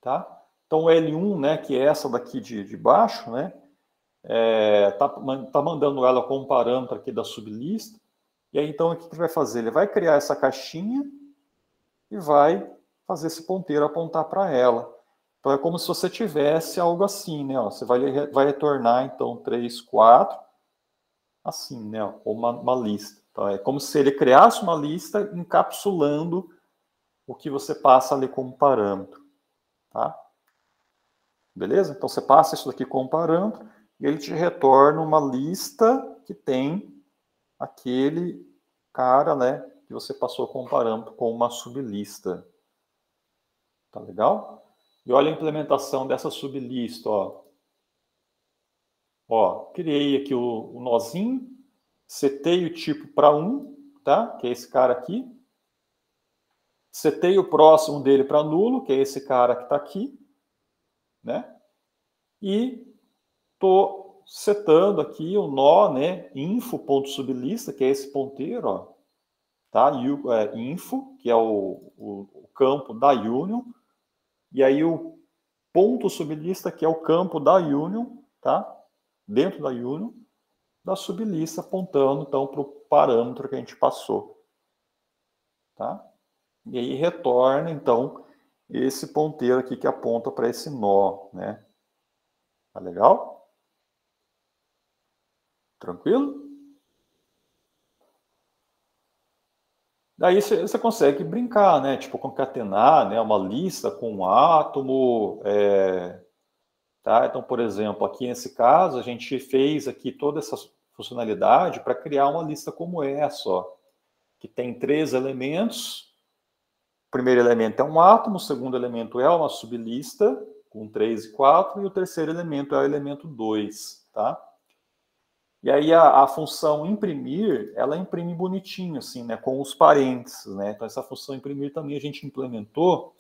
tá? Então o L1, né, que é essa daqui de baixo, né, tá mandando ela como parâmetro aqui da sublista, e aí então o que ele vai fazer? Ele vai criar essa caixinha e vai fazer esse ponteiro apontar para ela. Então é como se você tivesse algo assim, né? Ó, você vai retornar então 3, 4, assim, né? Ó, uma lista. Então é como se ele criasse uma lista encapsulando o que você passa ali como parâmetro, tá? Beleza? Então você passa isso daqui como parâmetro e ele te retorna uma lista que tem aquele cara, né, que você passou como parâmetro com uma sublista. Tá legal? E olha a implementação dessa sublista, ó. Ó, criei aqui o nozinho, setei o tipo para 1, tá? Que é esse cara aqui. Setei o próximo dele para nulo, que é esse cara que está aqui, né? E tô setando aqui o nó, né? Info.sublista, que é esse ponteiro, ó. Tá? Info, que é o campo da union. E aí o ponto sublista, que é o campo da union, tá? dentro da union da sublista, apontando então para o parâmetro que a gente passou. Tá? E aí retorna então esse ponteiro aqui que aponta para esse nó, né? Tá legal? Tranquilo? Daí você consegue brincar, né? Tipo, concatenar, né? Uma lista com um átomo. Tá? Então, por exemplo, aqui nesse caso, a gente fez aqui toda essa funcionalidade para criar uma lista como essa, ó, que tem 3 elementos. O primeiro elemento é um átomo, o segundo elemento é uma sublista, com 3 e 4, e o terceiro elemento é o elemento 2, tá? E aí a função imprimir, ela imprime bonitinho, assim, né, com os parênteses, né? Então essa função imprimir também a gente implementou,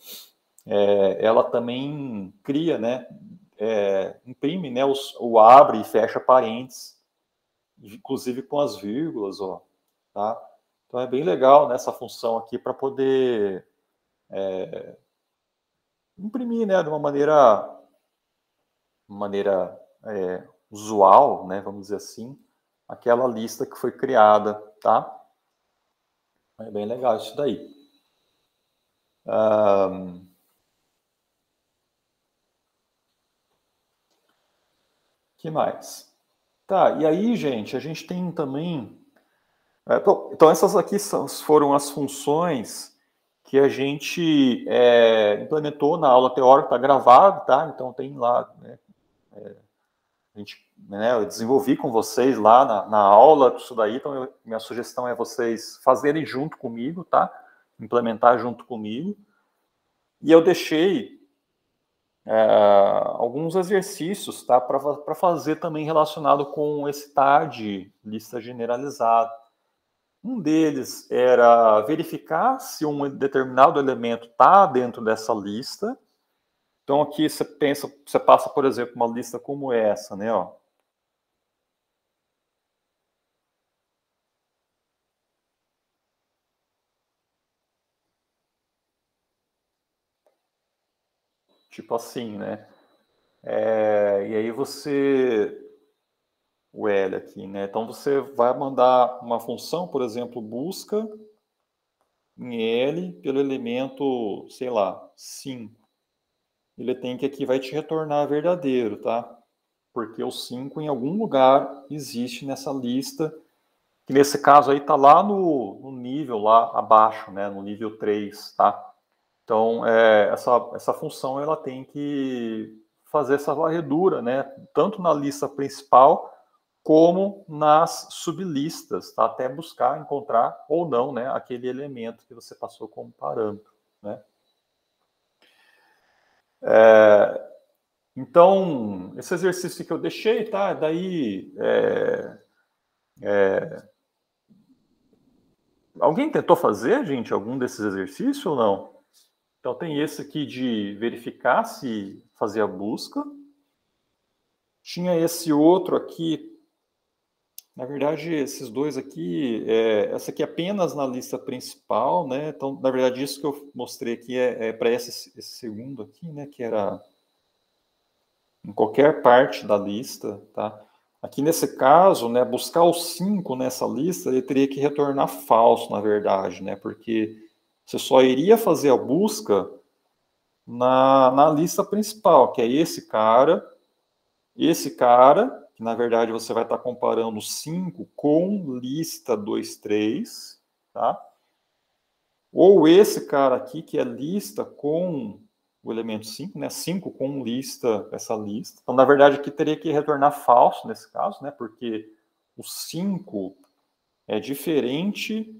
ela também cria, né, imprime, né, o abre e fecha parênteses, inclusive com as vírgulas, ó, tá? Então é bem legal nessa função aqui para poder imprimir, né, de uma maneira usual, né, vamos dizer assim, aquela lista que foi criada, tá? É bem legal isso daí. Que mais? Tá, e aí, gente, a gente tem também... Então, essas aqui foram as funções que a gente implementou na aula teórica, está gravado, tá? Então tem lá, né, eu desenvolvi com vocês lá na aula isso daí, então minha sugestão é vocês fazerem junto comigo, tá? Implementar junto comigo. E eu deixei alguns exercícios, tá? Para fazer também relacionado com esse TAD, lista generalizada. Um deles era verificar se um determinado elemento está dentro dessa lista. Então aqui você passa, por exemplo, uma lista como essa, né? Ó. Tipo assim, né? E aí o L aqui, né? Então você vai mandar uma função, por exemplo, busca em L pelo elemento, sei lá, 5. Ele tem que aqui vai te retornar verdadeiro, tá? Porque o 5 em algum lugar existe nessa lista, que nesse caso aí está lá no nível lá abaixo, né? No nível 3, tá? Então, essa função ela tem que fazer essa varredura, né? Tanto na lista principal como nas sublistas, tá? Até buscar encontrar ou não, né, aquele elemento que você passou como parâmetro, né? Então, esse exercício que eu deixei, tá? Daí, alguém tentou fazer, gente, algum desses exercícios ou não? Então, tem esse aqui de verificar se fazer a busca. Tinha esse outro aqui. Na verdade, esses dois aqui, essa aqui é apenas na lista principal, né? Então, na verdade, isso que eu mostrei aqui é para esse segundo aqui, né? Que era em qualquer parte da lista, tá? Aqui nesse caso, né? Buscar o 5 nessa lista, ele teria que retornar falso, na verdade, né? Porque você só iria fazer a busca na lista principal, que é esse cara, que na verdade você vai estar comparando 5 com lista 2, 3, tá? Ou esse cara aqui, que é lista com o elemento 5, né? 5 com lista, essa lista. Então, na verdade, aqui teria que retornar falso nesse caso, né? Porque o 5 é diferente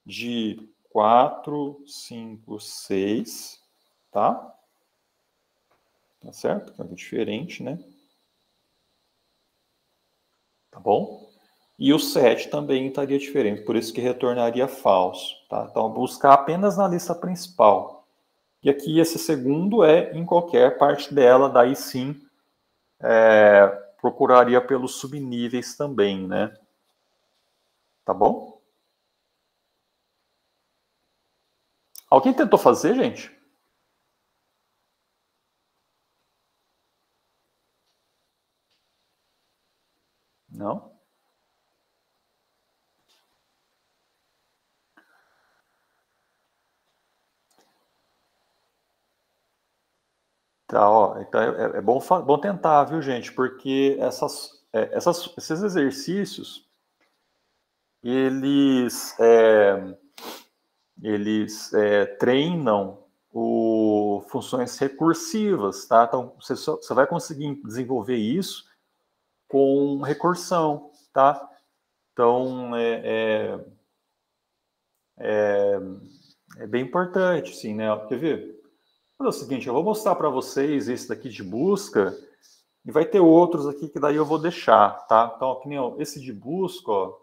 de 4, 5, 6, tá? Tá certo? É diferente, né? Tá bom? E o 7 também estaria diferente, por isso que retornaria falso. Tá? Então, buscar apenas na lista principal. E aqui esse segundo é em qualquer parte dela, daí sim procuraria pelos subníveis também, né? Tá bom? Alguém tentou fazer, gente? Tá, ó, então é bom tentar, viu, gente? Porque esses exercícios, eles treinam funções recursivas, tá? Então, você vai conseguir desenvolver isso com recursão, tá? Então, é bem importante, sim, né? Quer ver? É o seguinte, eu vou mostrar para vocês esse daqui de busca e vai ter outros aqui que daí eu vou deixar, tá? Então, que nem esse de busca, ó,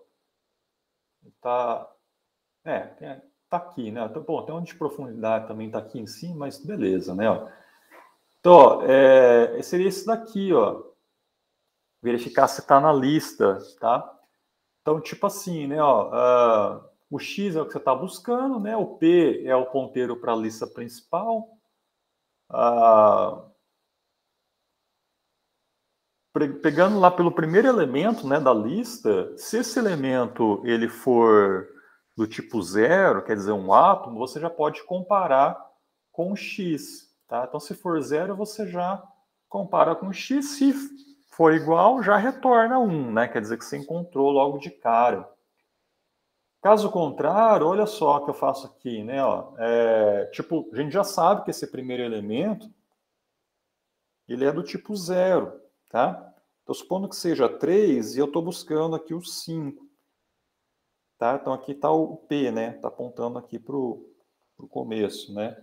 tá, tá aqui, né? Então, bom, tem um de profundidade também tá aqui em cima, mas beleza, né? Ó. Então, ó, seria esse daqui, ó. Verificar se está na lista, tá? Então, tipo assim, né? Ó, o X é o que você está buscando, né? O P é o ponteiro para a lista principal. Pegando lá pelo primeiro elemento, né, da lista, se esse elemento ele for do tipo zero, quer dizer, um átomo, você já pode comparar com o X, tá? Então, se for zero, você já compara com o X. Se for igual, já retorna 1, né? Quer dizer que você encontrou logo de cara. Caso contrário, olha só o que eu faço aqui, né? Ó, tipo, a gente já sabe que esse primeiro elemento ele é do tipo zero, tá? Estou supondo que seja 3 e eu estou buscando aqui o 5. Tá? Então aqui está o P, né? Está apontando aqui para o começo, né?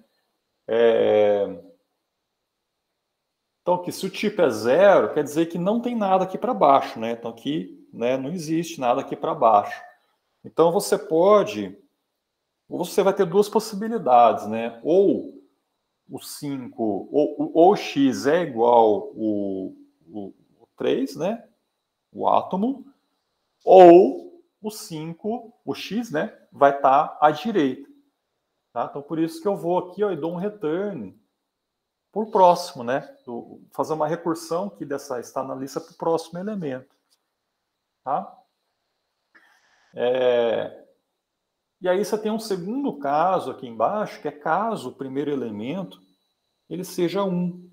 Então aqui, se o tipo é zero, quer dizer que não tem nada aqui para baixo, né? Então aqui, né, não existe nada aqui para baixo. Então você vai ter duas possibilidades, né? Ou o 5, ou x é igual o 3, né? O átomo, ou o 5, o x, né? Vai estar à direita. Tá? Então, por isso que eu vou aqui ó, e dou um return por próximo, né? Fazer uma recursão aqui dessa está na lista para o próximo elemento. Tá? E aí você tem um segundo caso aqui embaixo, que é caso o primeiro elemento ele seja 1.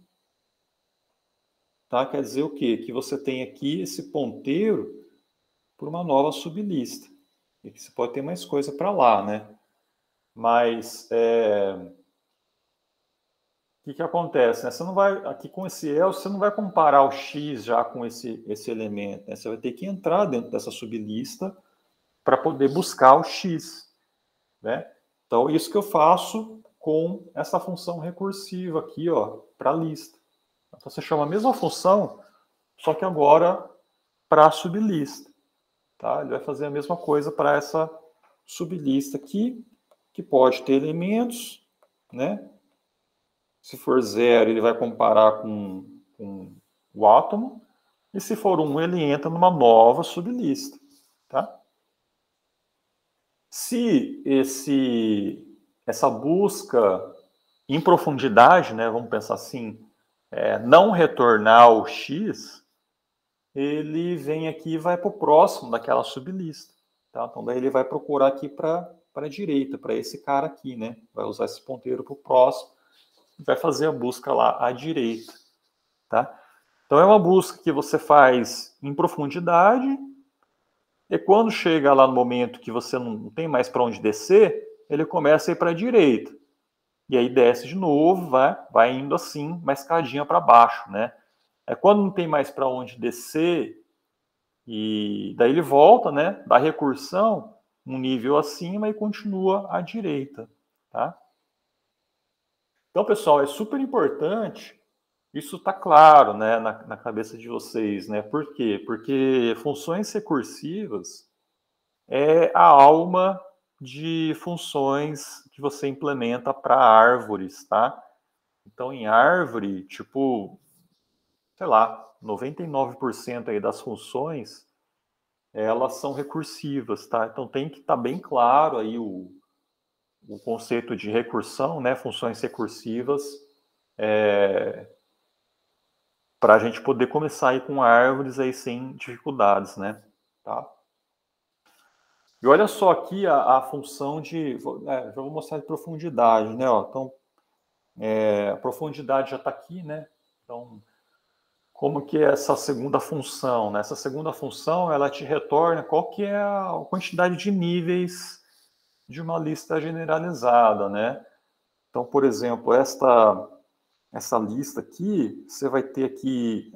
Tá? Quer dizer o quê? Que você tem aqui esse ponteiro por uma nova sublista. E que você pode ter mais coisa para lá, né? Mas o que acontece? Né? Você não vai, aqui com esse else, você não vai comparar o x já com esse elemento. Né? Você vai ter que entrar dentro dessa sublista para poder buscar o x. Né? Então, isso que eu faço com essa função recursiva aqui, para a lista. Então, você chama a mesma função, só que agora para a sublista. Tá? Ele vai fazer a mesma coisa para essa sublista aqui, que pode ter elementos, né? Se for zero, ele vai comparar com o átomo. E se for 1, ele entra numa nova sublista. Tá? Se essa busca em profundidade, né, vamos pensar assim, não retornar o x, ele vem aqui e vai para o próximo daquela sublista. Tá? Então, daí ele vai procurar aqui para a direita, para esse cara aqui. Né? Vai usar esse ponteiro para o próximo vai fazer a busca lá à direita, tá? Então é uma busca que você faz em profundidade e quando chega lá no momento que você não tem mais para onde descer, ele começa a ir para a direita. E aí desce de novo, vai indo assim, uma escadinha para baixo, né? É quando não tem mais para onde descer e daí ele volta, né? Dá recursão um nível acima e continua à direita, tá? Então, pessoal, é super importante, isso está claro, né, na cabeça de vocês, né? Por quê? Porque funções recursivas é a alma de funções que você implementa para árvores, tá? Então, em árvore, tipo, sei lá, 99% aí das funções, elas são recursivas, tá? Então, tem que estar bem claro aí o conceito de recursão, né? Funções recursivas, para a gente poder começar aí com árvores aí sem dificuldades, né? Tá? E olha só aqui a função de... já vou mostrar de profundidade, né? Ó, então, A profundidade já está aqui, né? Então, como que é essa segunda função, né? Essa segunda função, ela te retorna qual que é a quantidade de níveis de uma lista generalizada, né? Então, por exemplo, essa lista aqui, você vai ter aqui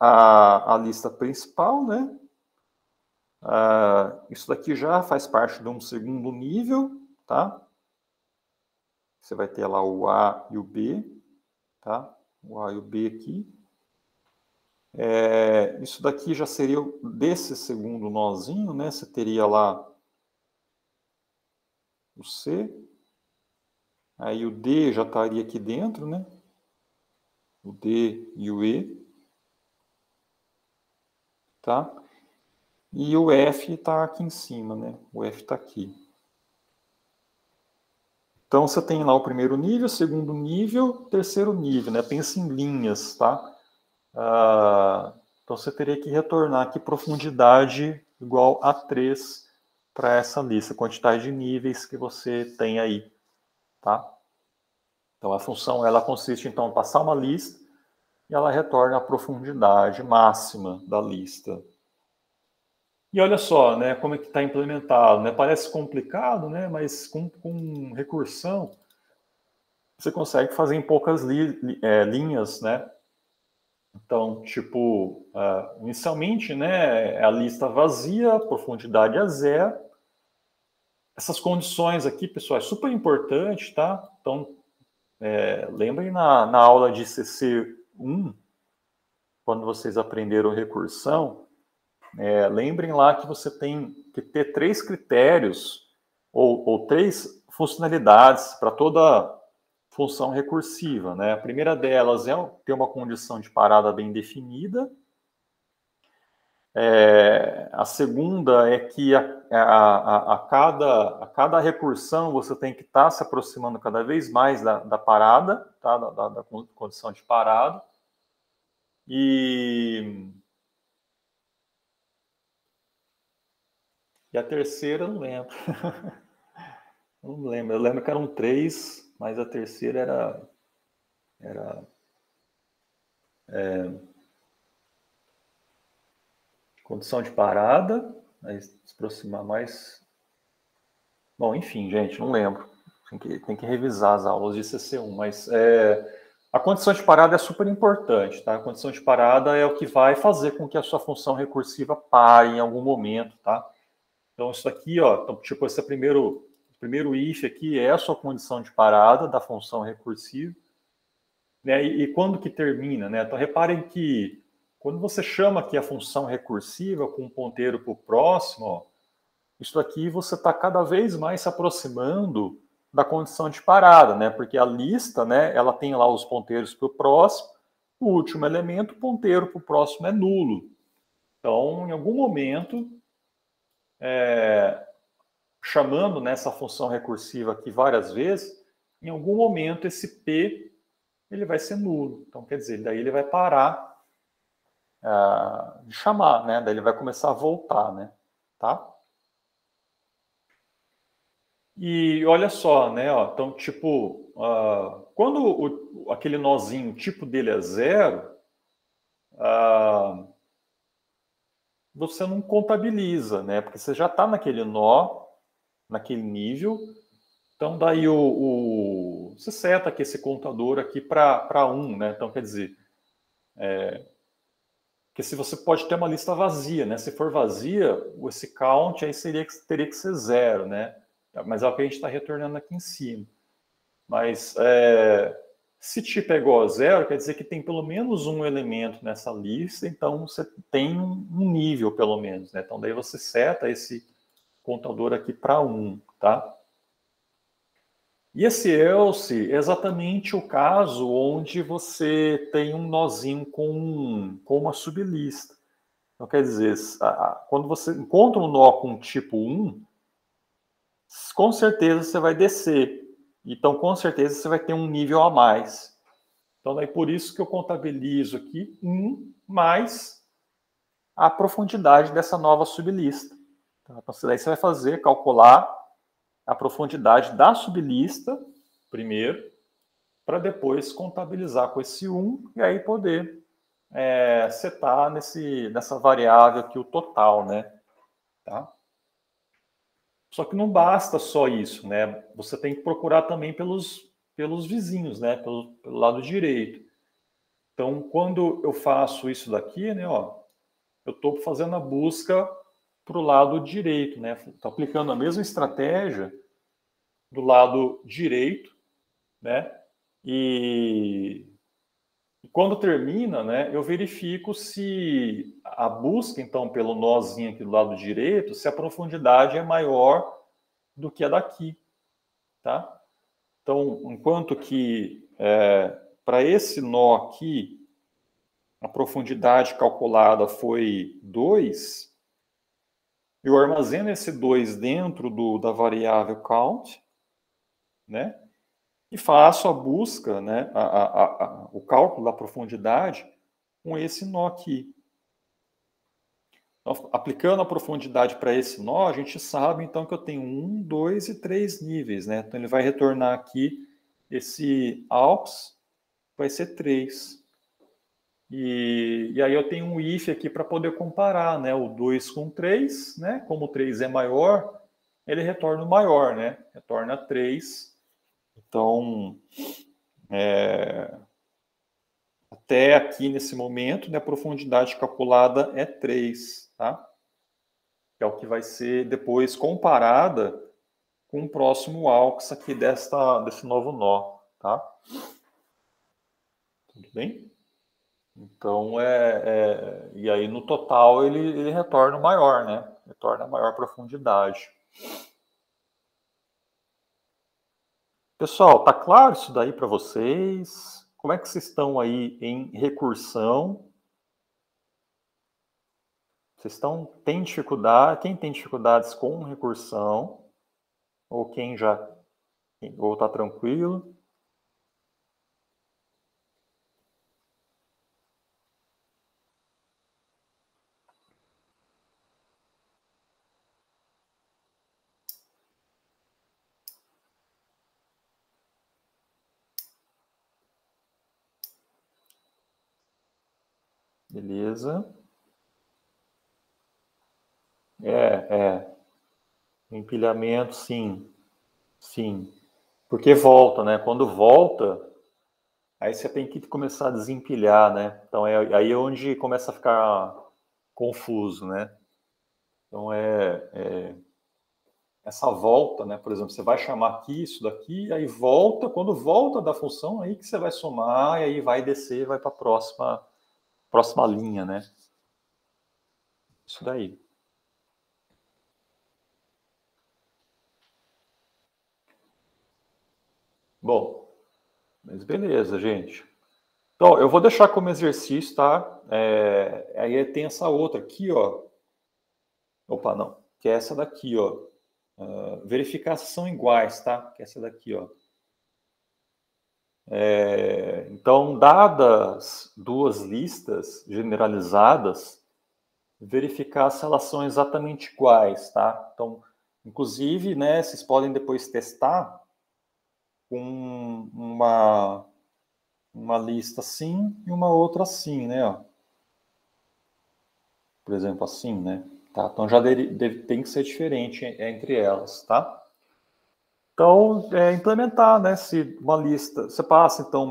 a lista principal, né? Isso daqui já faz parte de um segundo nível, tá? Você vai ter lá o A e o B, tá? O A e o B aqui. Isso daqui já seria desse segundo nozinho, né? Você teria lá o C, aí o D já estaria aqui dentro, né? O D e o E, tá? E o F está aqui em cima, né? O F está aqui. Então, você tem lá o primeiro nível, segundo nível, terceiro nível, né? Pensa em linhas, tá? Então, você teria que retornar aqui profundidade igual a 3 para essa lista, quantidade de níveis que você tem aí, tá? Então, a função, ela consiste, então, em passar uma lista e ela retorna a profundidade máxima da lista. E olha só, né, como é que está implementado, né? Parece complicado, né, mas com recursão você consegue fazer em poucas linhas, né? Então, tipo, inicialmente, né, a lista vazia, profundidade é 0. Essas condições aqui, pessoal, é super importante, tá? Então, lembrem na aula de CC1, quando vocês aprenderam recursão, lembrem lá que você tem que ter 3 critérios ou 3 funcionalidades para toda função recursiva, né? A primeira delas é ter uma condição de parada bem definida. A segunda é que a cada recursão você tem que estar se aproximando cada vez mais da parada, tá? da condição de parada. E a terceira, eu não lembro. Não lembro. Eu lembro que eram 3, mas a terceira era condição de parada, aí se aproximar mais. Bom, enfim, gente, não lembro. Tem que revisar as aulas de CC1, mas a condição de parada é super importante, tá? A condição de parada é o que vai fazer com que a sua função recursiva pare em algum momento, tá? Então, isso aqui, ó, então, tipo, esse primeiro if aqui é a sua condição de parada da função recursiva, né? E quando que termina, né? Então, reparem que quando você chama aqui a função recursiva com um ponteiro para o próximo, ó, isso aqui você está cada vez mais se aproximando da condição de parada, né? Porque a lista, né, ela tem lá os ponteiros para o próximo, o último elemento, o ponteiro para o próximo é nulo. Então, em algum momento, chamando nessa função recursiva aqui várias vezes, em algum momento esse P ele vai ser nulo. Então, quer dizer, daí ele vai parar de chamar, né? Daí ele vai começar a voltar, né? Tá? E olha só, né? Ó, então, tipo, quando aquele nozinho, o tipo dele é 0, você não contabiliza, né? Porque você já está naquele nó, naquele nível. Então, daí você seta aqui esse contador aqui para 1, né? Então, quer dizer, que se você pode ter uma lista vazia, né? Se for vazia, esse count aí teria que ser 0, né? Mas é o que a gente está retornando aqui em cima. Mas se tipo é igual a 0, quer dizer que tem pelo menos um elemento nessa lista, então você tem um nível pelo menos, né? Então daí você seta esse contador aqui para 1, tá? E esse else é exatamente o caso onde você tem um nozinho com uma sublista. Então, quer dizer, quando você encontra um nó com tipo 1, com certeza você vai descer. Então, com certeza você vai ter um nível a mais. Então, é por isso que eu contabilizo aqui 1 mais a profundidade dessa nova sublista. Então, daí você vai calcular a profundidade da sublista primeiro, para depois contabilizar com esse 1 e aí poder setar nessa variável aqui o total, né? Tá? Só que não basta só isso, né? Você tem que procurar também pelos vizinhos, né? Pelo lado direito. Então, quando eu faço isso daqui, né? Ó, eu estou fazendo a busca para o lado direito, né? Estou aplicando a mesma estratégia do lado direito, né? E quando termina, né? Eu verifico se a busca, então, pelo nozinho aqui do lado direito, se a profundidade é maior do que a daqui, tá? Então, enquanto que para esse nó aqui, a profundidade calculada foi 2, eu armazeno esse 2 dentro da variável count, né? E faço a busca, né? O cálculo da profundidade com esse nó aqui. Então, aplicando a profundidade para esse nó, a gente sabe então que eu tenho 1, 2 e 3 níveis, né? Então ele vai retornar aqui esse ALPS, vai ser 3. E aí eu tenho um if aqui para poder comparar, né? O 2 com 3, né? Como o 3 é maior, ele retorna o maior, né? Retorna 3. Então, até aqui nesse momento, né, a profundidade calculada é 3, tá? Que é o que vai ser depois comparada com o próximo AUX aqui desse novo nó, tá? Tudo bem? Então, e aí no total ele retorna o maior, né? Retorna a maior profundidade. Pessoal, tá claro isso daí para vocês? Como é que vocês estão aí em recursão? Tem dificuldade? Quem tem dificuldades com recursão? Ou quem ou tá tranquilo? Beleza. Empilhamento, sim. Sim. Porque volta, né? Quando volta, aí você tem que começar a desempilhar, né? Então aí é onde começa a ficar confuso, né? Então essa volta, né? Por exemplo, você vai chamar aqui isso daqui, aí volta, quando volta da função, aí que você vai somar, e aí vai descer, vai para a próxima linha, né? Isso daí. Bom, mas beleza, gente. Então, eu vou deixar como exercício, tá? Aí tem essa outra aqui, ó. Opa, não. Que é essa daqui, ó. Verificar se são iguais, tá? Que é essa daqui, ó. Então, dadas duas listas generalizadas, verificar se elas são exatamente iguais, tá? Então, inclusive, né, vocês podem depois testar com uma lista assim e uma outra assim, né? Ó. Por exemplo, assim, né? Tá? Então já tem que ser diferente entre elas, tá? Então, implementar, né? Se uma lista, você passa então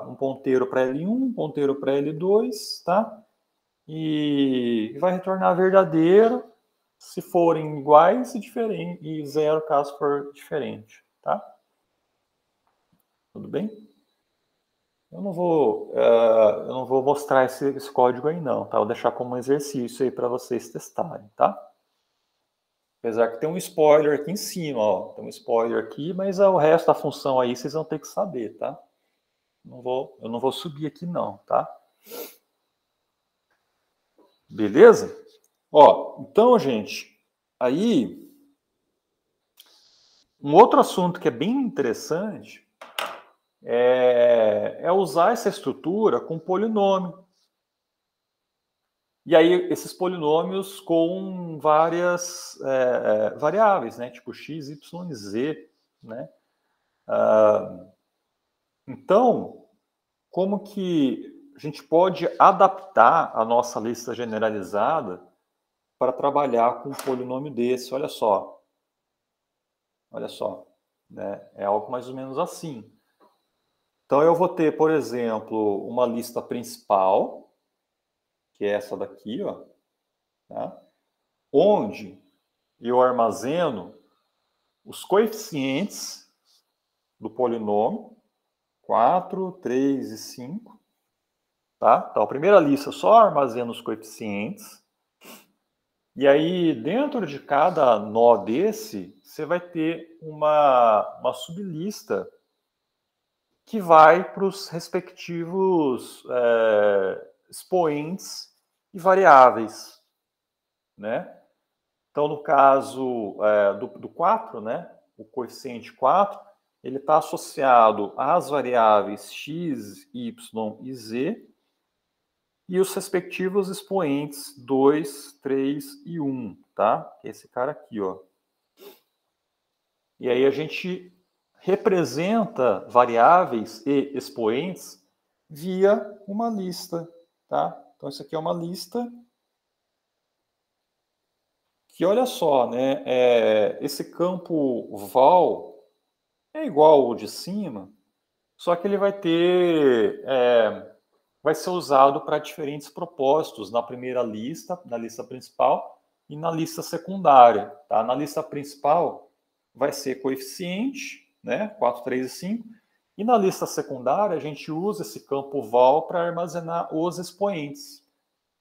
um ponteiro para L1, um ponteiro para L2, tá? E vai retornar verdadeiro se forem iguais e diferente, e zero caso for diferente, tá? Tudo bem? Eu não vou mostrar esse código aí não, tá? Vou deixar como exercício aí para vocês testarem, tá? Apesar que tem um spoiler aqui em cima, ó. Tem um spoiler aqui, mas o resto da função aí vocês vão ter que saber, tá? Eu não vou subir aqui não, tá? Beleza? Ó, então, gente, aí um outro assunto que é bem interessante é usar essa estrutura com polinômio. E aí, esses polinômios com várias variáveis, né? Tipo x, y, z, né? Então, como que a gente pode adaptar a nossa lista generalizada para trabalhar com um polinômio desse? Olha só, né? É algo mais ou menos assim. Então, eu vou ter, por exemplo, uma lista principal, que é essa daqui, ó, tá? Onde eu armazeno os coeficientes do polinômio, 4, 3 e 5. Tá? Então, a primeira lista só armazena os coeficientes. E aí, dentro de cada nó desse, você vai ter uma sublista que vai para os respectivos expoentes e variáveis, né? Então, no caso do 4, né, o coeficiente 4, ele está associado às variáveis x, y e z, e os respectivos expoentes 2, 3 e 1, tá? Que é esse cara aqui, ó. E aí a gente representa variáveis e expoentes via uma lista, tá? Então, isso aqui é uma lista que, olha só, né? Esse campo val é igual ao de cima, só que ele vai ter... vai ser usado para diferentes propósitos na primeira lista, na lista principal e na lista secundária. Tá? Na lista principal vai ser coeficiente, né? 4, 3 e 5. E na lista secundária a gente usa esse campo val para armazenar os expoentes.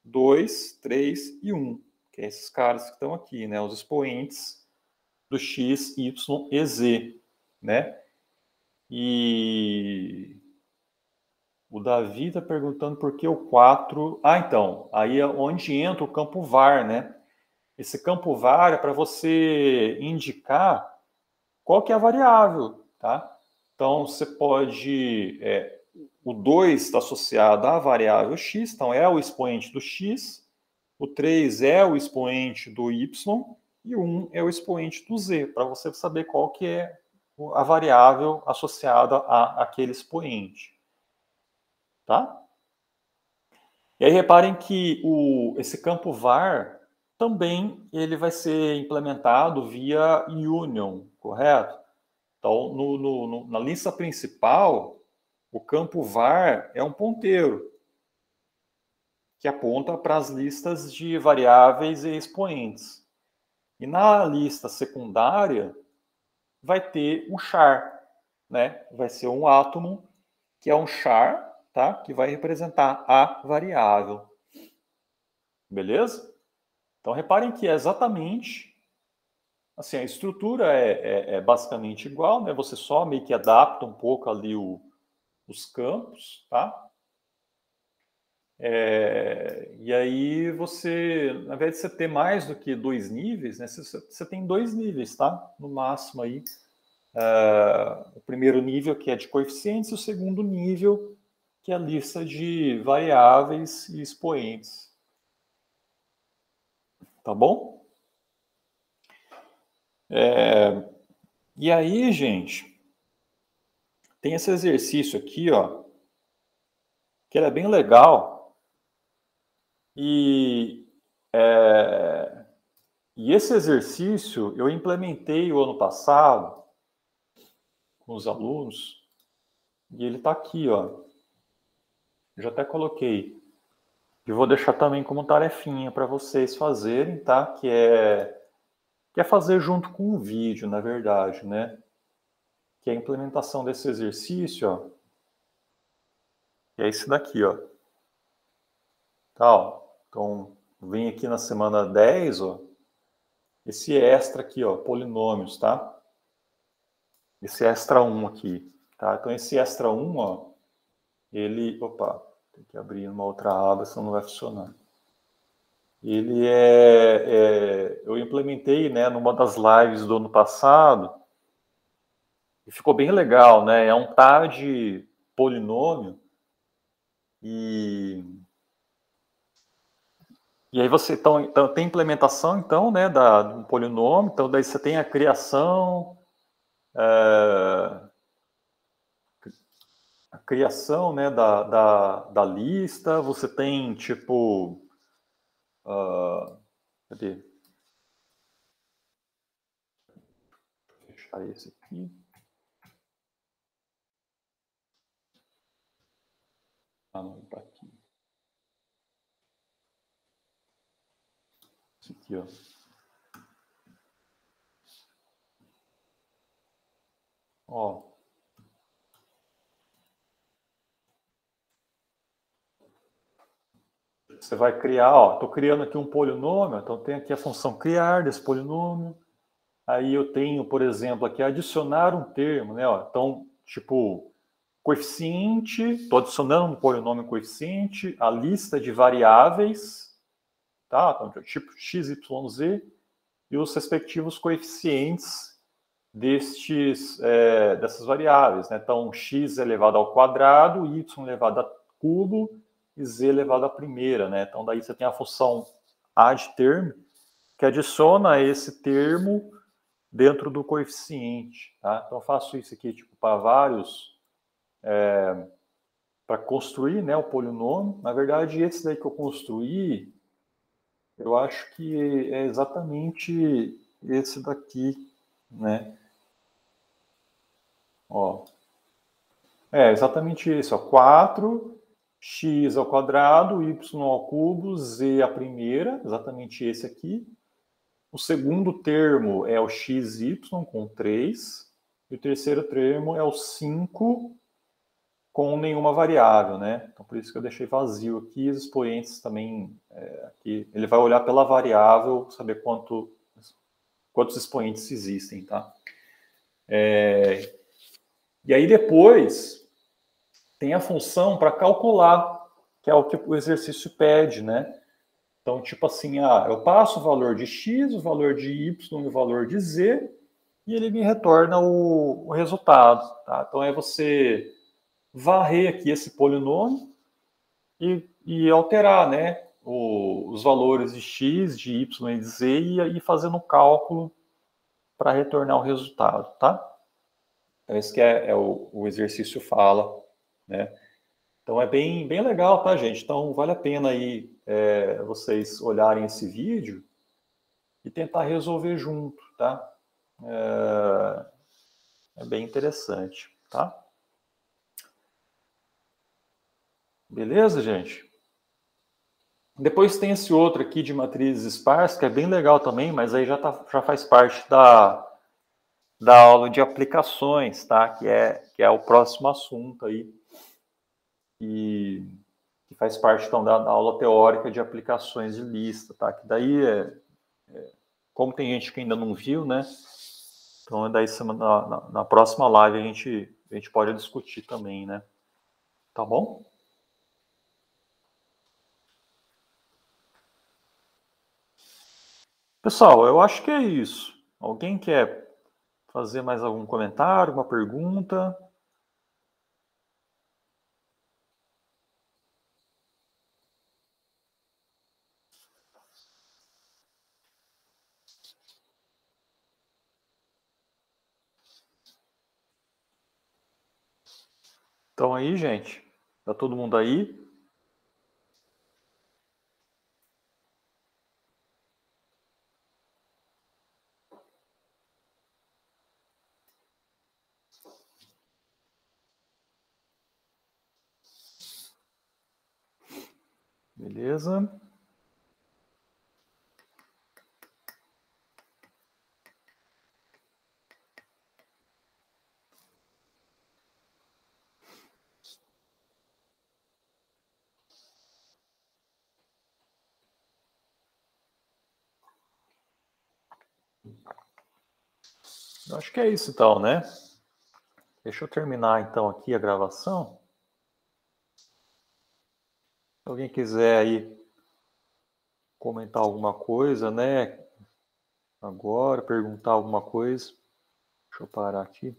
2, 3 e 1. Que é esses caras que estão aqui, né? Os expoentes do x, y e z. Né? E o Davi está perguntando por que o 4... Ah, então, aí é onde entra o campo var, né? Esse campo var é para você indicar qual que é a variável, tá? Então, você pode... o 2 está associado à variável x, então é o expoente do x, o 3 é o expoente do y e o 1 é o expoente do z, para você saber qual que é a variável associada àquele expoente. Tá? E aí reparem que esse campo var também ele vai ser implementado via union, correto? Então, na lista principal, o campo var é um ponteiro que aponta para as listas de variáveis e expoentes. E na lista secundária vai ter um char, né? Vai ser um átomo que é um char, tá? Que vai representar a variável. Beleza? Então, reparem que é exatamente... Assim, a estrutura é basicamente igual, né? Você só meio que adapta um pouco ali os campos, tá? E aí você, na vez de você ter mais do que 2 níveis, né? Você tem 2 níveis, tá? No máximo aí. O primeiro nível que é de coeficientes e o segundo nível que é a lista de variáveis e expoentes. Tá bom? E aí, gente, tem esse exercício aqui, ó, que ele é bem legal. E esse exercício eu implementei o ano passado com os alunos, e ele está aqui, ó. Eu já até coloquei. E vou deixar também como tarefinha para vocês fazerem, tá? Que é fazer junto com o vídeo, na verdade, né? Que é a implementação desse exercício, ó. E é esse daqui, ó. Tá, ó. Então, vem aqui na semana 10, ó. Esse extra aqui, ó, polinômios, tá? Esse extra 1 aqui, tá? Então, esse extra 1, ó, ele... Opa, tem que abrir uma outra aba, senão não vai funcionar. Ele eu implementei, né, numa das lives do ano passado, e ficou bem legal, né? É um par de polinômio, e aí você então tem implementação, então, né, de um polinômio, então daí você tem a criação, criação, né, da lista, você tem, tipo, cadê? Vou fechar esse aqui. Ah, não, tá aqui. Esse aqui, ó. Ó. Você vai criar, ó, estou criando aqui um polinômio, então tem aqui a função criar desse polinômio. Aí eu tenho, por exemplo, aqui adicionar um termo, né? Ó, então, tipo, coeficiente, estou adicionando um polinômio coeficiente, a lista de variáveis, tá? Então, tipo x, y, z, e os respectivos coeficientes dessas variáveis, né? Então, x elevado ao quadrado, y elevado a cubo e z elevado à primeira, né? Então, daí você tem a função addTerm, que adiciona esse termo dentro do coeficiente, tá? Então, eu faço isso aqui, tipo, para vários, para construir, né, o polinômio. Na verdade, esse daí que eu construí, eu acho que é exatamente esse daqui, né? Ó, é exatamente isso, ó, 4x ao quadrado, y ao cubo, z à primeira, exatamente esse aqui. O segundo termo é o xy com 3, e o terceiro termo é o 5 com nenhuma variável, né? Então, por isso que eu deixei vazio aqui, os expoentes também, aqui, ele vai olhar pela variável, saber quantos expoentes existem, tá? E aí depois tem a função para calcular, que é o que o exercício pede, né? Então, tipo assim, eu passo o valor de x, o valor de y e o valor de z, e ele me retorna o resultado, tá? Então, é você varrer aqui esse polinômio e alterar, né? Os valores de x, de y e de z e aí fazendo um cálculo para retornar o resultado, tá? Então, esse que o exercício fala, né? Então é bem, bem legal, tá, gente? Então vale a pena aí vocês olharem esse vídeo e tentar resolver junto, tá? É bem interessante, tá? Beleza, gente? Depois tem esse outro aqui de matrizes esparsas, que é bem legal também, mas aí já faz parte da aula de aplicações, tá? Que é o próximo assunto aí. Que faz parte então da aula teórica de aplicações de lista, tá? Que daí como tem gente que ainda não viu, né? Então daí na próxima live a gente pode discutir também, né? Tá bom? Pessoal, eu acho que é isso. Alguém quer fazer mais algum comentário, uma pergunta? Então aí, gente, tá todo mundo aí? Beleza? Eu acho que é isso então, né? Deixa eu terminar então aqui a gravação. Se alguém quiser aí comentar alguma coisa, né? Agora, perguntar alguma coisa. Deixa eu parar aqui.